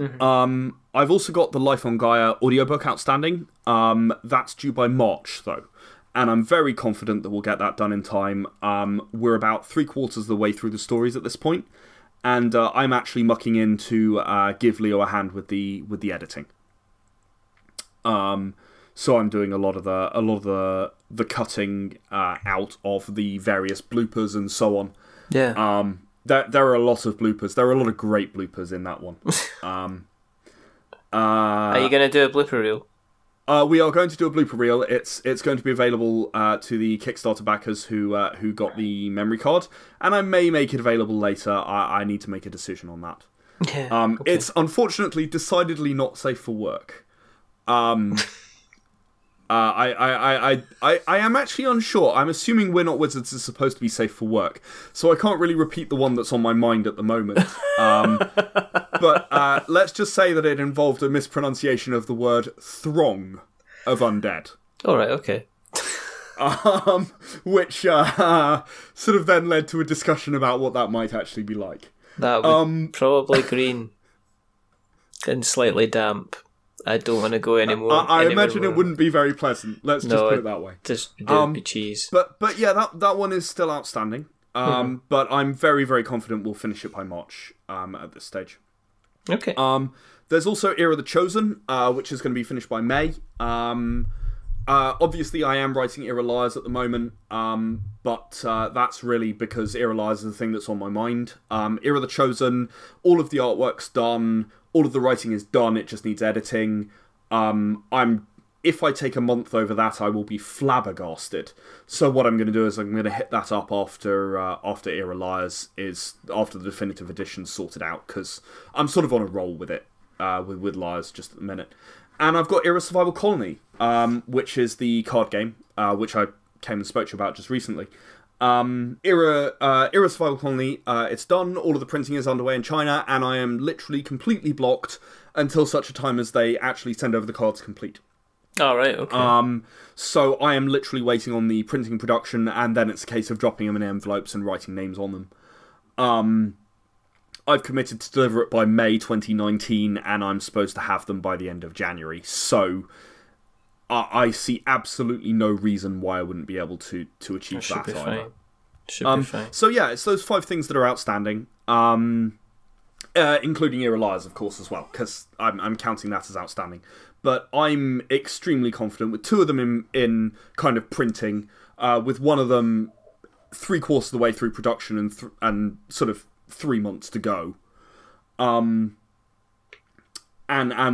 Mm-hmm. I've also got the Life on Gaia audiobook outstanding. That's due by March, though. And I'm very confident that we'll get that done in time. We're about 3/4 of the way through the stories at this point, and I'm actually mucking in to give Leo a hand with the editing. So I'm doing a lot of the cutting out of the various bloopers and so on. Yeah. There are a lot of bloopers. There are a lot of great bloopers in that one. Are you going to do a blooper reel? We are going to do a blooper reel. It's going to be available to the Kickstarter backers who got the memory card, and I may make it available later. I need to make a decision on that. Yeah, okay. It's unfortunately decidedly not safe for work. I am actually unsure. I'm assuming We're Not Wizards is supposed to be safe for work, so I can't really repeat the one that's on my mind at the moment. But let's just say that it involved a mispronunciation of the word throng of undead. All right, okay. Which sort of then led to a discussion about what that might actually be like. That would probably green and slightly damp. I don't want to go anymore. I imagine it wouldn't be very pleasant. Let's just put it that way. Just it'd be cheese. But yeah, that one is still outstanding. But I'm very, very confident we'll finish it by March at this stage. Okay. There's also Era the Chosen, which is going to be finished by May. Obviously, I am writing Era Lyres at the moment, but that's really because Era Lyres is the thing that's on my mind. Era the Chosen, all of the artwork's done, all of the writing is done, it just needs editing. If I take a month over that, I will be flabbergasted. So what I'm going to do is I'm going to hit that up after Era Lyres is after the definitive edition's sorted out, because I'm sort of on a roll with it, with Lyres just at the minute. And I've got Era Survival Colony, which is the card game, which I came and spoke to you about just recently. Era Survival Colony, it's done, all of the printing is underway in China, and I am literally completely blocked until such a time as they actually send over the cards complete. All right, okay. So I am literally waiting on the printing production, and then it's a case of dropping them in envelopes and writing names on them. I've committed to deliver it by May 2019, and I'm supposed to have them by the end of January. So I see absolutely no reason why I wouldn't be able to achieve that either. Should be fine. So yeah, it's those 5 things that are outstanding, including Era Lyres, of course, as well, because I'm counting that as outstanding. But I'm extremely confident with 2 of them in kind of printing, with one of them 3/4 of the way through production and sort of 3 months to go. And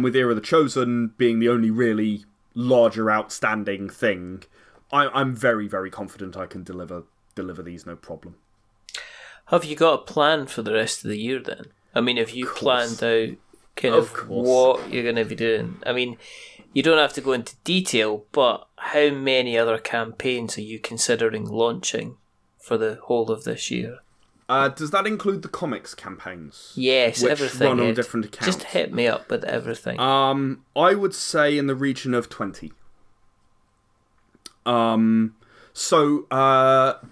with Era the Chosen being the only really larger outstanding thing, I'm very, very confident I can deliver these no problem. Have you got a plan for the rest of the year then? I mean, have you planned out kind of what you're going to be doing? I mean, you don't have to go into detail, but how many other campaigns are you considering launching for the whole of this year? Does that include the comics campaigns? Yes, which everything. Run on different accounts? Just hit me up with everything. I would say in the region of 20. So,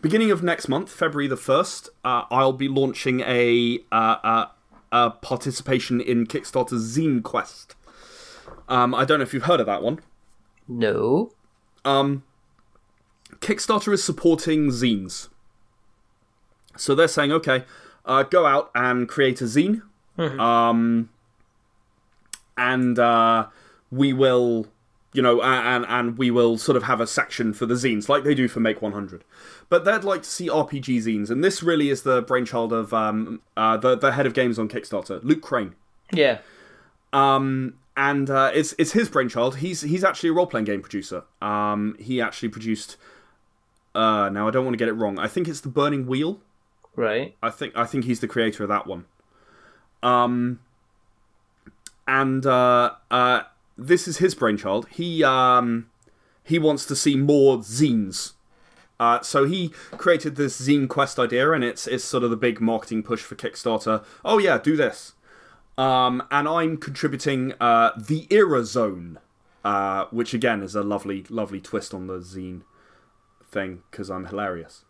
beginning of next month, February the 1st, I'll be launching a participation in Kickstarter's Zine Quest. I don't know if you've heard of that one. No. Kickstarter is supporting zines. So they're saying, okay, go out and create a zine. Mm-hmm. And we will, and we will sort of have a section for the zines, like they do for Make 100. But they'd like to see RPG zines, and this really is the brainchild of the head of games on Kickstarter, Luke Crane. Yeah. And it's his brainchild. He's actually a role-playing game producer. He actually produced... now, I don't want to get it wrong. I think it's The Burning Wheel. Right. I think he's the creator of that one. This is his brainchild. He wants to see more zines. So he created this zine quest idea, and it's sort of the big marketing push for Kickstarter. Oh yeah, do this. And I'm contributing the Era Zone, which again is a lovely, lovely twist on the zine thing, because I'm hilarious.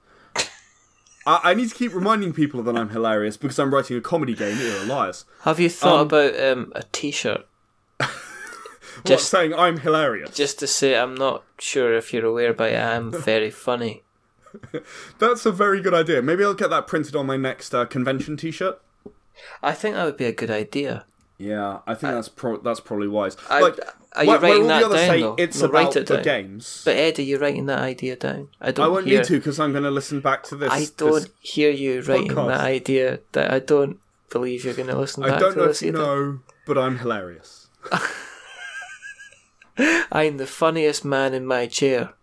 I need to keep reminding people that I'm hilarious because I'm writing a comedy game, Era Lyres. Have you thought about a t-shirt? Just saying I'm hilarious? Just to say, I'm not sure if you're aware, but I am very funny. That's a very good idea. Maybe I'll get that printed on my next convention t-shirt. I think that would be a good idea. Yeah, I think that's probably wise. Are you writing that down, though? It's no, about it the down. games. But Ed, are you writing that idea down? I won't need to, because I'm going to listen back to this. I don't hear you writing that idea. That I don't believe you're going to listen back to this. I don't know if you know, but I'm hilarious. I'm the funniest man in my chair.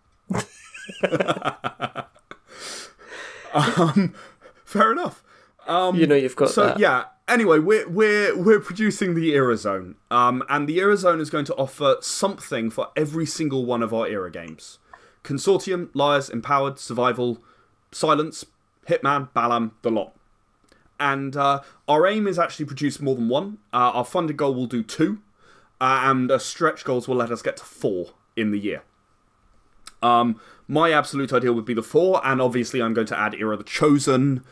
Fair enough. You've got that. So, yeah, Anyway, we're producing the Era Zone, and the Era Zone is going to offer something for every single one of our Era games: Consortium, Lyres, Empowered, Survival, Silence, Hitman, Balam, the lot. And our aim is actually produce more than one. Our funded goal will do 2, and stretch goals will let us get to 4 in the year. My absolute ideal would be the 4, and obviously I'm going to add Era the Chosen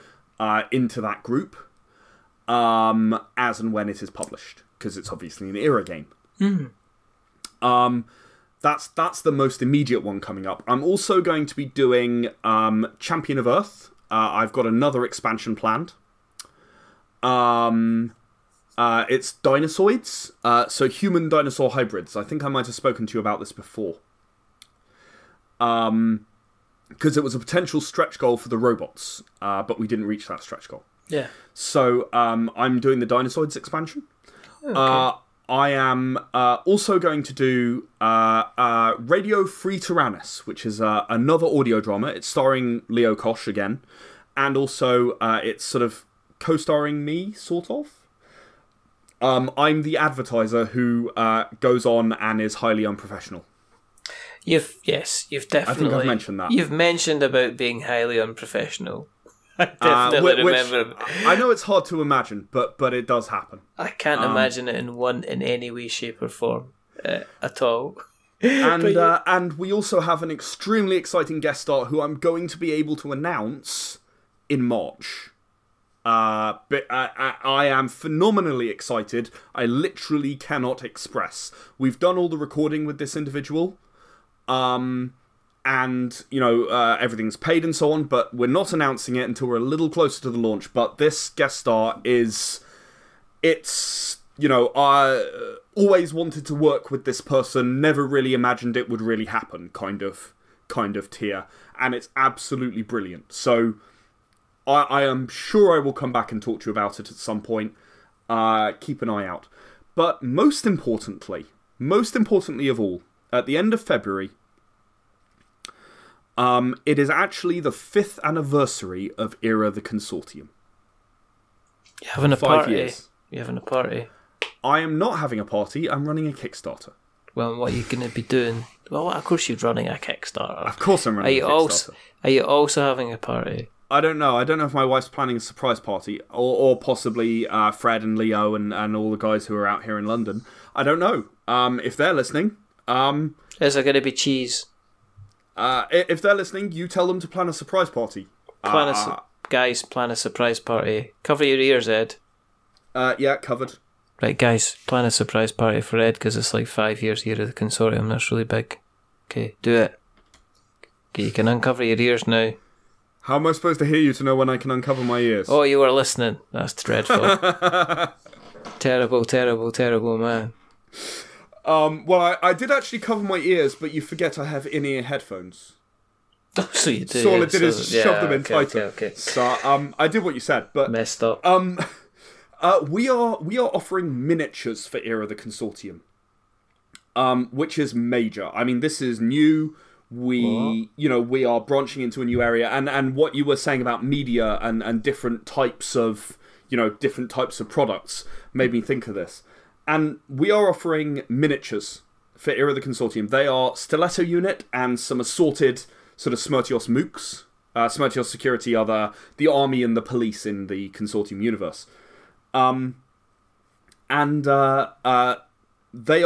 into that group. As and when it is published, because it's obviously an Era game. That's the most immediate one coming up. I'm also going to be doing Champion of Earth. I've got another expansion planned. It's Dinosaurs, so human dinosaur hybrids. I think I might have spoken to you about this before. Because it was a potential stretch goal for the robots, but we didn't reach that stretch goal. Yeah. So I'm doing the Dinosaurs expansion. Okay. I am also going to do Radio Free Tyrannus, which is another audio drama. It's starring Leo Koch again, and also it's sort of co-starring me, sort of. I'm the advertiser who goes on and is highly unprofessional. You've definitely. I think I've mentioned that. You've mentioned about being highly unprofessional. I definitely remember. I know it's hard to imagine, but it does happen. I can't imagine it in any way, shape, or form at all. And we also have an extremely exciting guest star who I'm going to be able to announce in March. But I am phenomenally excited. I literally cannot express. We've done all the recording with this individual. And, everything's paid and so on, but we're not announcing it until we're a little closer to the launch. But this guest star I always wanted to work with this person, never really imagined it would really happen, kind of tier. And it's absolutely brilliant. So I am sure I will come back and talk to you about it at some point. Keep an eye out. But most importantly of all, at the end of February, it is actually the 5th anniversary of Era the Consortium. You're having a 5 party. years. You're having a party. I am not having a party. I'm running a Kickstarter. Well, what are you going to be doing? Well, of course you're running a Kickstarter. Of course I'm running a Kickstarter. Are you also having a party? I don't know. I don't know if my wife's planning a surprise party, or possibly Fred and Leo and all the guys who are out here in London. I don't know. If they're listening... Is there going to be cheese? If they're listening, you tell them to plan a surprise party. Guys, plan a surprise party. Cover your ears, Ed. Yeah, covered. Right, guys, plan a surprise party for Ed, because it's like 5 years here at the Consortium. That's really big. Okay, do it. Okay, you can uncover your ears now. How am I supposed to hear you to know when I can uncover my ears? Oh, you were listening. That's dreadful. Terrible, terrible, terrible, man. Well, I did actually cover my ears, but you forget I have in-ear headphones. Oh, so you do. So all I did is shove them in tighter. Okay. So I did what you said, but messed up. We are offering miniatures for Era the Consortium, which is major. I mean, this is new. We are branching into a new area, and what you were saying about media and different types of products made me think of this. And we are offering miniatures for Era the Consortium. They are Stiletto Unit and some assorted sort of Smertios mooks. Smertios Security are the army and the police in the Consortium universe. They are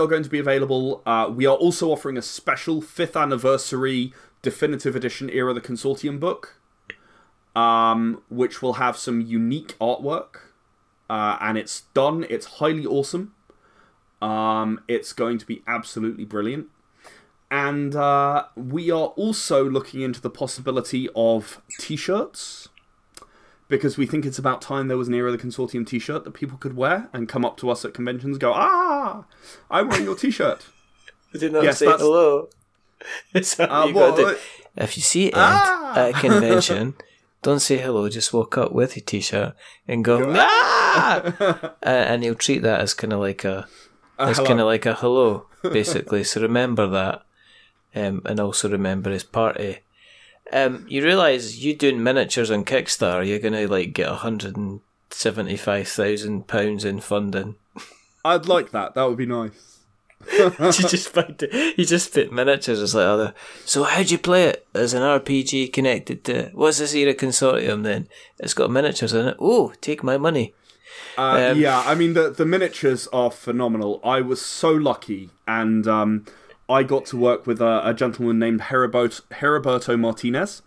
going to be available. We are also offering a special 5th anniversary definitive edition Era the Consortium book, which will have some unique artwork. And it's done. It's highly awesome. It's going to be absolutely brilliant. And we are also looking into the possibility of t-shirts, because we think it's about time there was an Era the Consortium t-shirt that people could wear and come up to us at conventions and go, I'm wearing your t-shirt. I did not say hello. If you see Ed at a convention, don't say hello, just walk up with your t-shirt and go, and he'll treat that as kind of like a hello, basically. So remember that, and also remember his party. You realise you doing miniatures on Kickstarter, you're going to get 110 £75,000 in funding. I'd like that. That would be nice. You just put miniatures. It's like, so how'd you play it as an RPG connected to what's this Era Consortium? Then it's got miniatures in it. Oh, take my money. Yeah, I mean the miniatures are phenomenal. I was so lucky, and I got to work with a gentleman named Heriberto Martinez.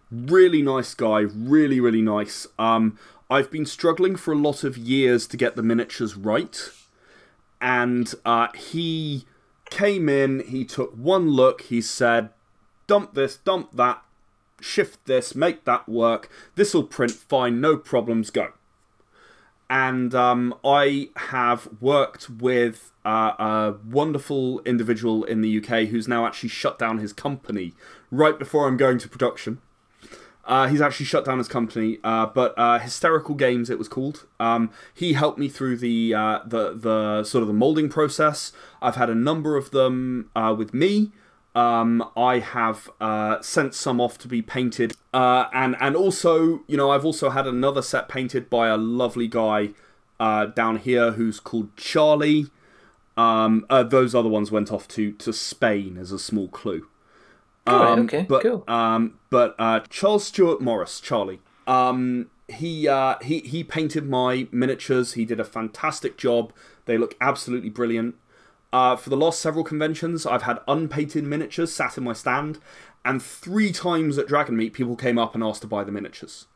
Really nice guy, really nice. I've been struggling for a lot of years to get the miniatures right, and he came in, he took one look, he said, dump this, dump that, shift this, make that work, this'll print fine, no problems, go. And I have worked with a wonderful individual in the UK who's now actually shut down his company right before I'm going to production. He's actually shut down his company, but Hysterical Games it was called. He helped me through the sort of the molding process. I've had a number of them with me. I have sent some off to be painted, and also, you know, I've also had another set painted by a lovely guy down here who's called Charlie. Those other ones went off to Spain as a small clue. Okay, cool. But Charles Stuart Morris, Charlie, he painted my miniatures. He did a fantastic job. They look absolutely brilliant. For the last several conventions, I've had unpainted miniatures sat in my stand, and 3 times at Dragon Meet, people came up and asked to buy the miniatures.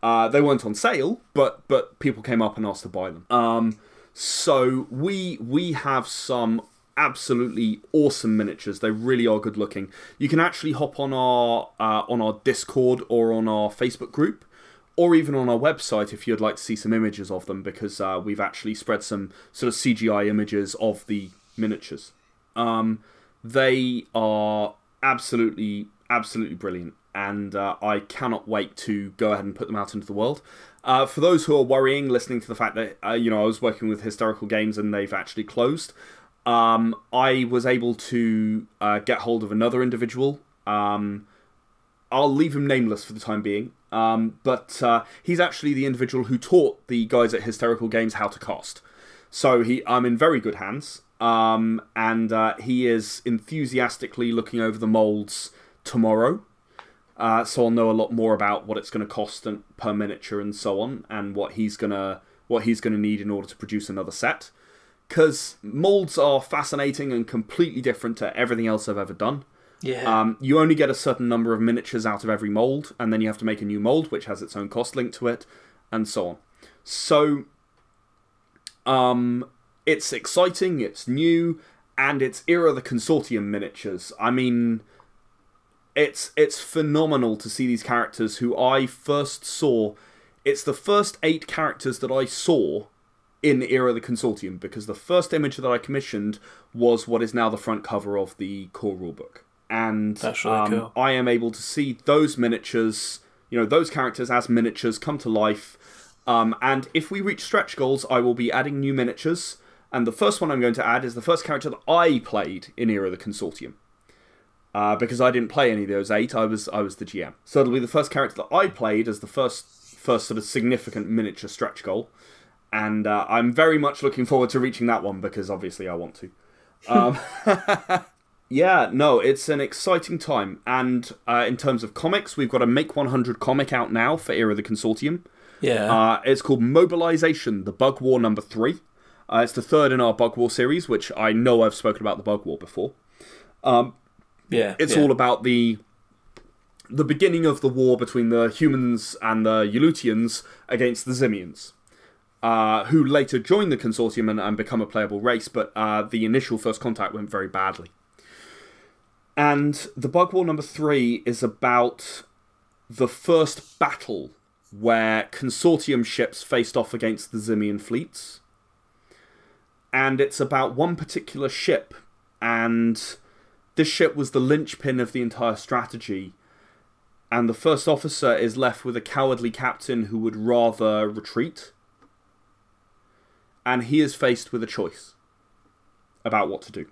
They weren't on sale, but people came up and asked to buy them. So we have some absolutely awesome miniatures. They really are good looking. You can actually hop on our Discord or on our Facebook group, or even on our website if you'd like to see some images of them, because we've actually spread some sort of CGI images of the miniatures. They are absolutely brilliant, and I cannot wait to go ahead and put them out into the world. For those who are worrying, listening to the fact that I was working with Hysterical Games and they've actually closed, I was able to get hold of another individual. I'll leave him nameless for the time being, but he's actually the individual who taught the guys at Hysterical Games how to cast. So I'm in very good hands, and he is enthusiastically looking over the molds tomorrow. So I'll know a lot more about what it's going to cost per miniature and so on, and what he's gonna need in order to produce another set. Because molds are fascinating and completely different to everything else I've ever done. Yeah. You only get a certain number of miniatures out of every mold, and then you have to make a new mold, which has its own cost linked to it, and so on. So, it's exciting, it's new, and it's Era the Consortium miniatures. I mean, it's phenomenal to see these characters who I first saw. It's the first 8 characters that I saw in Era the Consortium, because the first image that I commissioned was what is now the front cover of the core rulebook. And that's really cool. I am able to see those miniatures, those characters as miniatures come to life. And if we reach stretch goals, I will be adding new miniatures. And the first one I'm going to add is the first character that I played in Era the Consortium. Because I didn't play any of those 8, I was the GM. So it'll be the first character that I played as the first sort of significant miniature stretch goal. And I'm very much looking forward to reaching that one, because obviously I want to. Yeah, no, it's an exciting time. And in terms of comics, we've got a Make 100 comic out now for Era the Consortium. Yeah. It's called Mobilization, the Bug War number 3. It's the 3rd in our Bug War series, which I know I've spoken about the Bug War before. It's all about the beginning of the war between the humans and the Eulutians against the Zimians. Who later joined the Consortium and become a playable race, but the initial first contact went very badly. And the Bug War number 3 is about the first battle where Consortium ships faced off against the Zimian fleets. And it's about one particular ship, and this ship was the linchpin of the entire strategy. And the first officer is left with a cowardly captain who would rather retreat. And he is faced with a choice about what to do.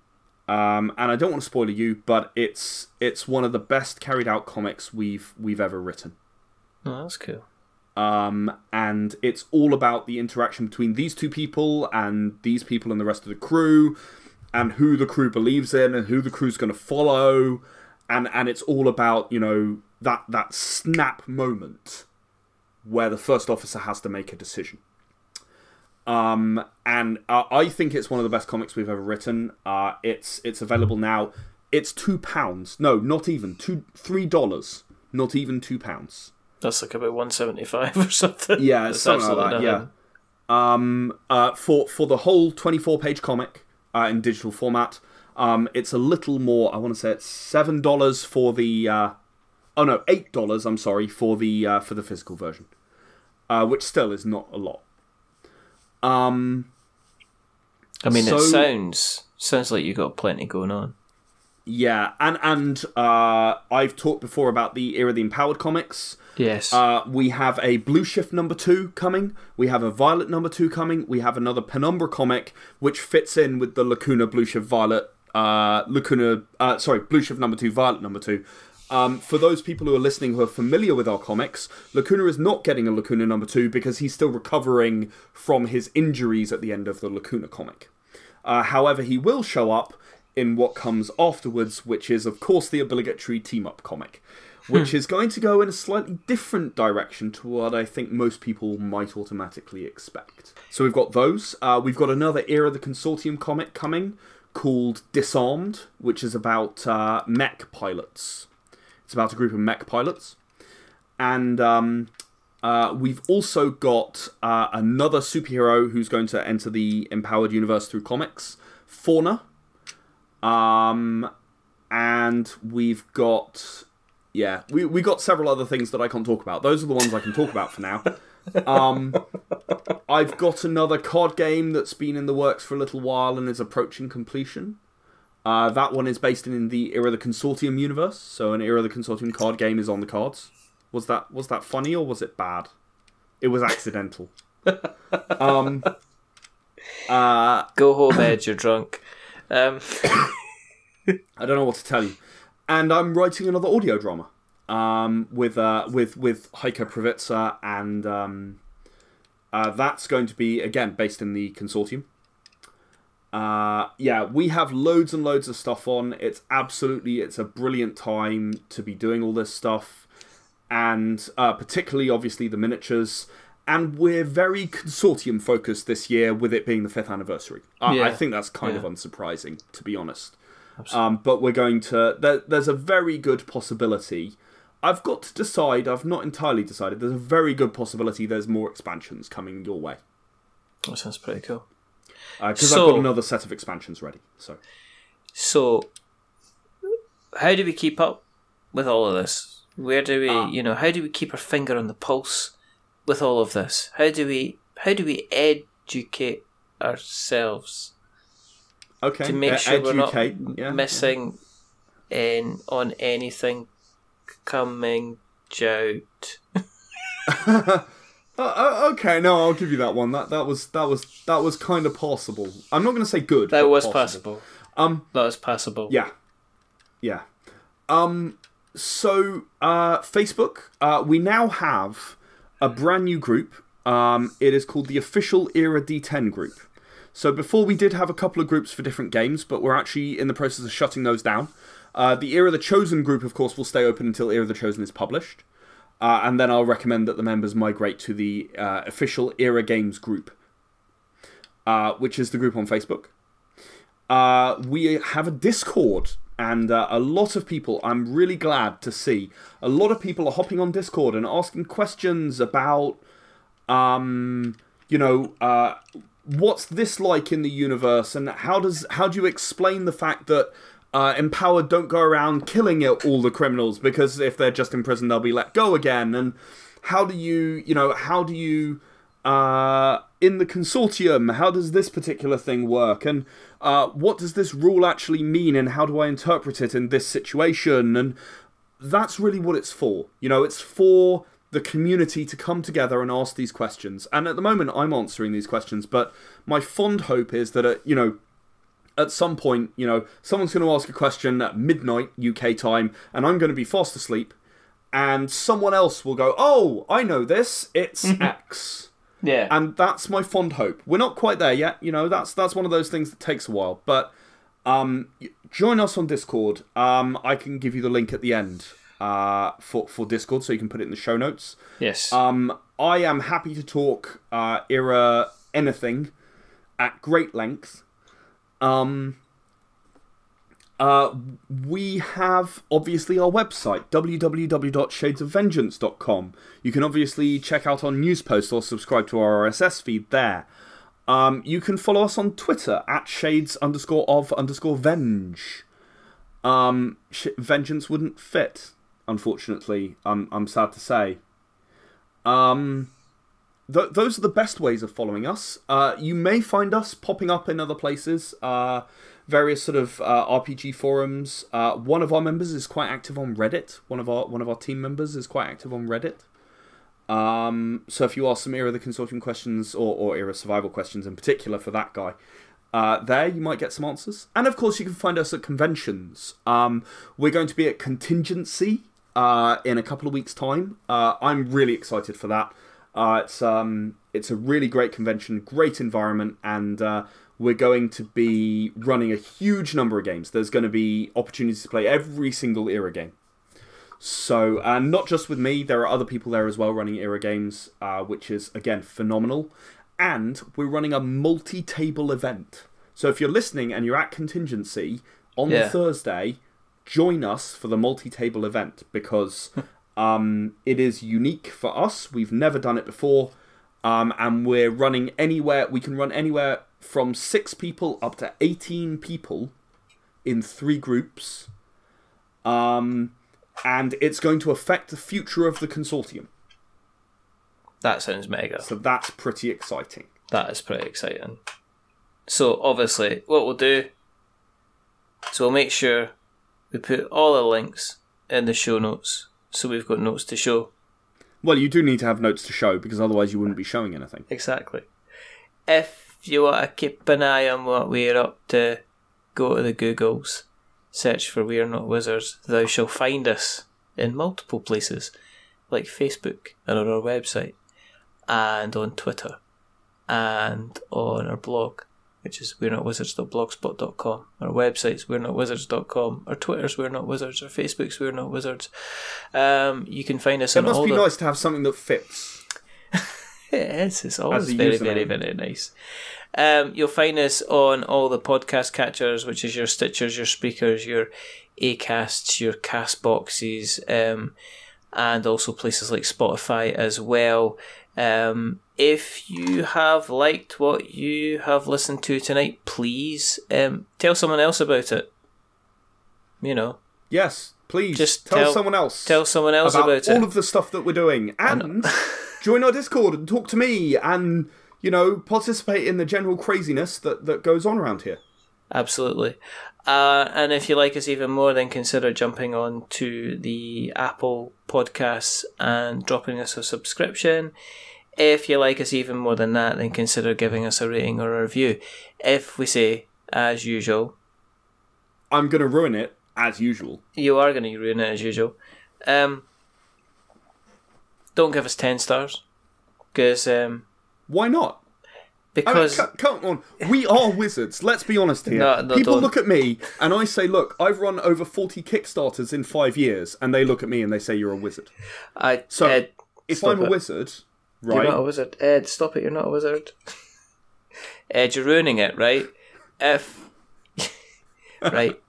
And I don't want to spoil you, but it's one of the best carried out comics we've ever written. Oh, that's cool. and it's all about the interaction between these two people and these people and the rest of the crew, and who the crew believes in and who the crew's going to follow, and it's all about, you know, that snap moment where the first officer has to make a decision. And I think it's one of the best comics we've ever written. It's available now. It's £2. No, not even $3. Not even £2. That's like about $1.75 or something. Yeah, it's something like that. Yeah. For the whole 24-page comic in digital format, it's a little more. I want to say it's $7 for the. $8. I'm sorry, for the physical version, which still is not a lot. I mean, it sounds like you've got plenty going on. Yeah, and I've talked before about the Era of the Empowered comics. Yes. We have a Blue Shift number 2 coming. We have a Violet number 2 coming. We have another Penumbra comic, which fits in with the Lacuna Blue Shift Violet. Blue Shift number 2, Violet number 2. For those people who are listening who are familiar with our comics, Lacuna is not getting a Lacuna number 2 because he's still recovering from his injuries at the end of the Lacuna comic. However, he will show up in what comes afterwards, which is, of course, the obligatory team-up comic, which is going to go in a slightly different direction to what I think most people might automatically expect. So we've got those. We've got another Era of the Consortium comic coming called Disarmed, which is about mech pilots. It's about a group of mech pilots. And we've also got another superhero who's going to enter the Empowered universe through comics, Fauna. And we've got... Yeah, we got several other things that I can't talk about. Those are the ones I can talk about for now. I've got another card game that's been in the works for a little while and is approaching completion. That one is based in the Era of the Consortium universe, so an Era of the Consortium card game is on the cards. Was that funny or was it bad? It was accidental. Go home, Ed, you're drunk. I don't know what to tell you. And I'm writing another audio drama with Heike Pravitsa, and that's going to be, again, based in the Consortium. Yeah, we have loads and loads of stuff on. It's a brilliant time to be doing all this stuff, and particularly, obviously, the miniatures. And we're very Consortium focused this year, with it being the 5th anniversary. I think that's kind of unsurprising, to be honest. But we're going to... There's a very good possibility. I've got to decide. I've not entirely decided. There's a very good possibility there's more expansions coming your way. That sounds pretty cool. Because I've got another set of expansions ready. So, how do we keep up with all of this? Where do we, how do we keep our finger on the pulse with all of this? How do we educate ourselves? Okay. To make sure we're not missing on anything coming out. Okay, no, I'll give you that one. That was kind of possible. I'm not going to say good. That was possible. That was passable. Yeah. So Facebook, we now have a brand new group. It is called the Official Era D10 Group. So before we did have a couple of groups for different games, but we're actually in the process of shutting those down. The Era of the Chosen group, of course, will stay open until Era of the Chosen is published. And then I'll recommend that the members migrate to the Official Era Games group, which is the group on Facebook. We have a Discord, and a lot of people, I'm really glad to see, a lot of people are hopping on Discord and asking questions about, what's this like in the universe, and how do you explain the fact that Empowered don't go around killing all the criminals, because if they're just in prison they'll be let go again, and how do you in the Consortium, how does this particular thing work, and what does this rule actually mean, and how do I interpret it in this situation? And that's really what it's for. It's for the community to come together and ask these questions. And at the moment I'm answering these questions, but my fond hope is that at some point, someone's going to ask a question at midnight UK time, and I'm going to be fast asleep, and someone else will go, oh, I know this, it's X. Yeah. And that's my fond hope. We're not quite there yet, that's one of those things that takes a while. But join us on Discord. I can give you the link at the end for Discord, so you can put it in the show notes. Yes. I am happy to talk Era anything at great length. We have, obviously, our website, www.shadesofvengeance.com. You can obviously check out our news posts or subscribe to our RSS feed there. You can follow us on Twitter, at shades_of_venge. Vengeance wouldn't fit, unfortunately, I'm sad to say. Those are the best ways of following us. You may find us popping up in other places, various sort of RPG forums. One of our members is quite active on Reddit. One of our team members is quite active on Reddit. So if you ask some Era the Consortium questions, or Era Survival questions in particular for that guy, there you might get some answers. And of course you can find us at conventions. We're going to be at Contingency in a couple of weeks' time. I'm really excited for that. It's a really great convention, great environment, and we're going to be running a huge number of games. There's going to be opportunities to play every single Era game. So, and not just with me, there are other people there as well running Era games, which is, again, phenomenal. And we're running a multi-table event. So if you're listening and you're at Contingency on the Thursday, join us for the multi-table event, because it is unique for us. We've never done it before. And we're running anywhere, we can run anywhere from 6 people up to 18 people in 3 groups. And it's going to affect the future of the consortium. That sounds mega. So that's pretty exciting. That is pretty exciting. So obviously, what we'll do is we'll make sure we put all the links in the show notes, so we've got notes to show. Well, you do need to have notes to show, because otherwise you wouldn't be showing anything. Exactly. If you want to keep an eye on what we're up to, go to the Googles, search for We're Not Wizards. Thou shall find us in multiple places, like Facebook and on our website, and on Twitter, and on our blog, which is we'renotwizards.blogspot.com. Our website's we'renotwizards.com. Our Twitter's We're Not Wizards. Our Facebook's We're Not Wizards. You can find us on all. It must be nice to have something that fits. It's always very, very, very nice. You'll find us on all the podcast catchers, which is your Stitchers, your Speakers, your Acasts, your Castboxes, and also places like Spotify as well. If you have liked what you have listened to tonight, please tell someone else about it. Yes, please. Just tell someone else. Tell someone else about it. All of the stuff that we're doing. And join our Discord and talk to me and, participate in the general craziness that goes on around here. Absolutely. And if you like us even more, then consider jumping on to the Apple Podcasts and dropping us a subscription. If you like us even more than that, then consider giving us a rating or a review. If we say, as usual... I'm going to ruin it, as usual. You are going to ruin it, as usual. Don't give us 10 stars. Because... why not? Because... come on. We are wizards. Let's be honest here. No, People look at me and I say, look, I've run over 40 Kickstarters in 5 years. And they look at me and they say, you're a wizard. If I'm a wizard... Right. You're not a wizard. Ed, stop it, you're not a wizard. Ed, you're ruining it, right? Right.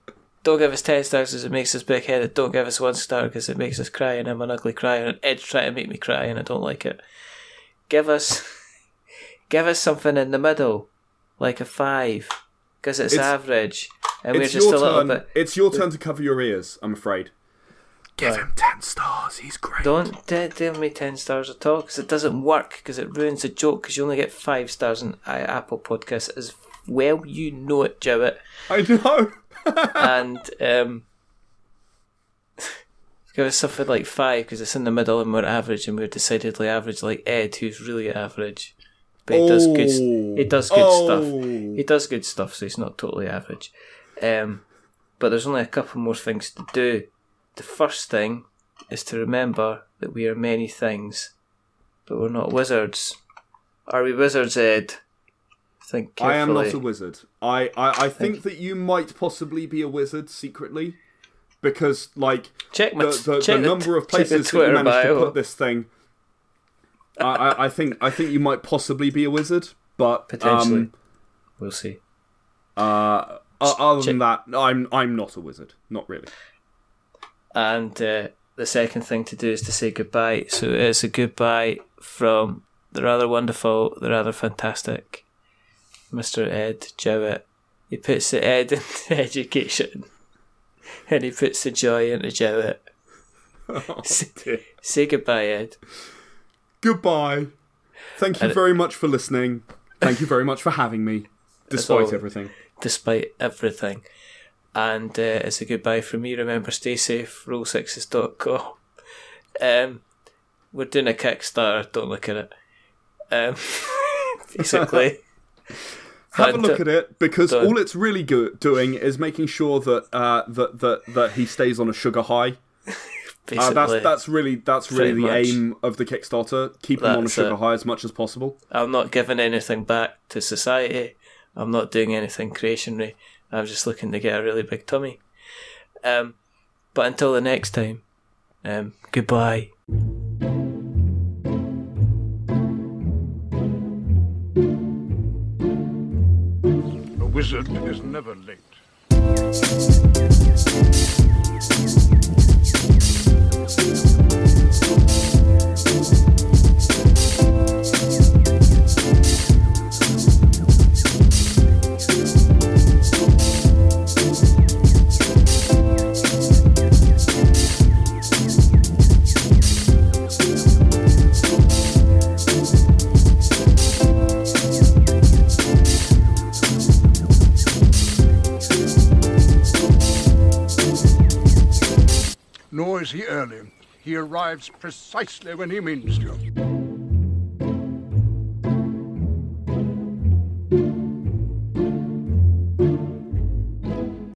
Don't give us 10 stars because it makes us big-headed. Don't give us 1 star because it makes us cry and I'm an ugly crier. And Ed's trying to make me cry and I don't like it. Give us something in the middle, like a 5, because it's average. And we're just a little bit... It's your turn to cover your ears, I'm afraid. Give him 10 stars, he's great. Don't give me 10 stars at all, because it doesn't work, because it ruins the joke, because you only get 5 stars on Apple Podcasts. As well you know it, Jowett. I know. And give us something like 5, because it's in the middle and we're average, and we're decidedly average, like Ed, who's really average. But he does good stuff. He does good stuff, so he's not totally average. But there's only a couple more things to do. The first thing is to remember that we are many things, but we're not wizards. Are we wizards, Ed? Think carefully. I am not a wizard. I think that you might possibly be a wizard secretly, because like the number of places that you managed to put this thing. I think you might possibly be a wizard, but potentially we'll see. Other than that, I'm not a wizard, not really. And the second thing to do is to say goodbye. So it's a goodbye from the rather wonderful, the rather fantastic Mr. Ed Jowett. He puts the Ed into education, and he puts the joy into Jowett. Oh, say goodbye, Ed. Goodbye. Thank you very much for listening. Thank you very much for having me, despite everything. Despite everything. And it's a goodbye from me. Remember, stay safe, roll6s.com. We're doing a Kickstarter, don't look at it. Basically. Have a look at it, because all it's really doing is making sure that that he stays on a sugar high. That's really the aim of the Kickstarter. Keep him on a sugar high as much as possible. I'm not giving anything back to society. I'm not doing anything creationary. I'm just looking to get a really big tummy. But until the next time, goodbye. A wizard is never late. Nor is he early. He arrives precisely when he means to.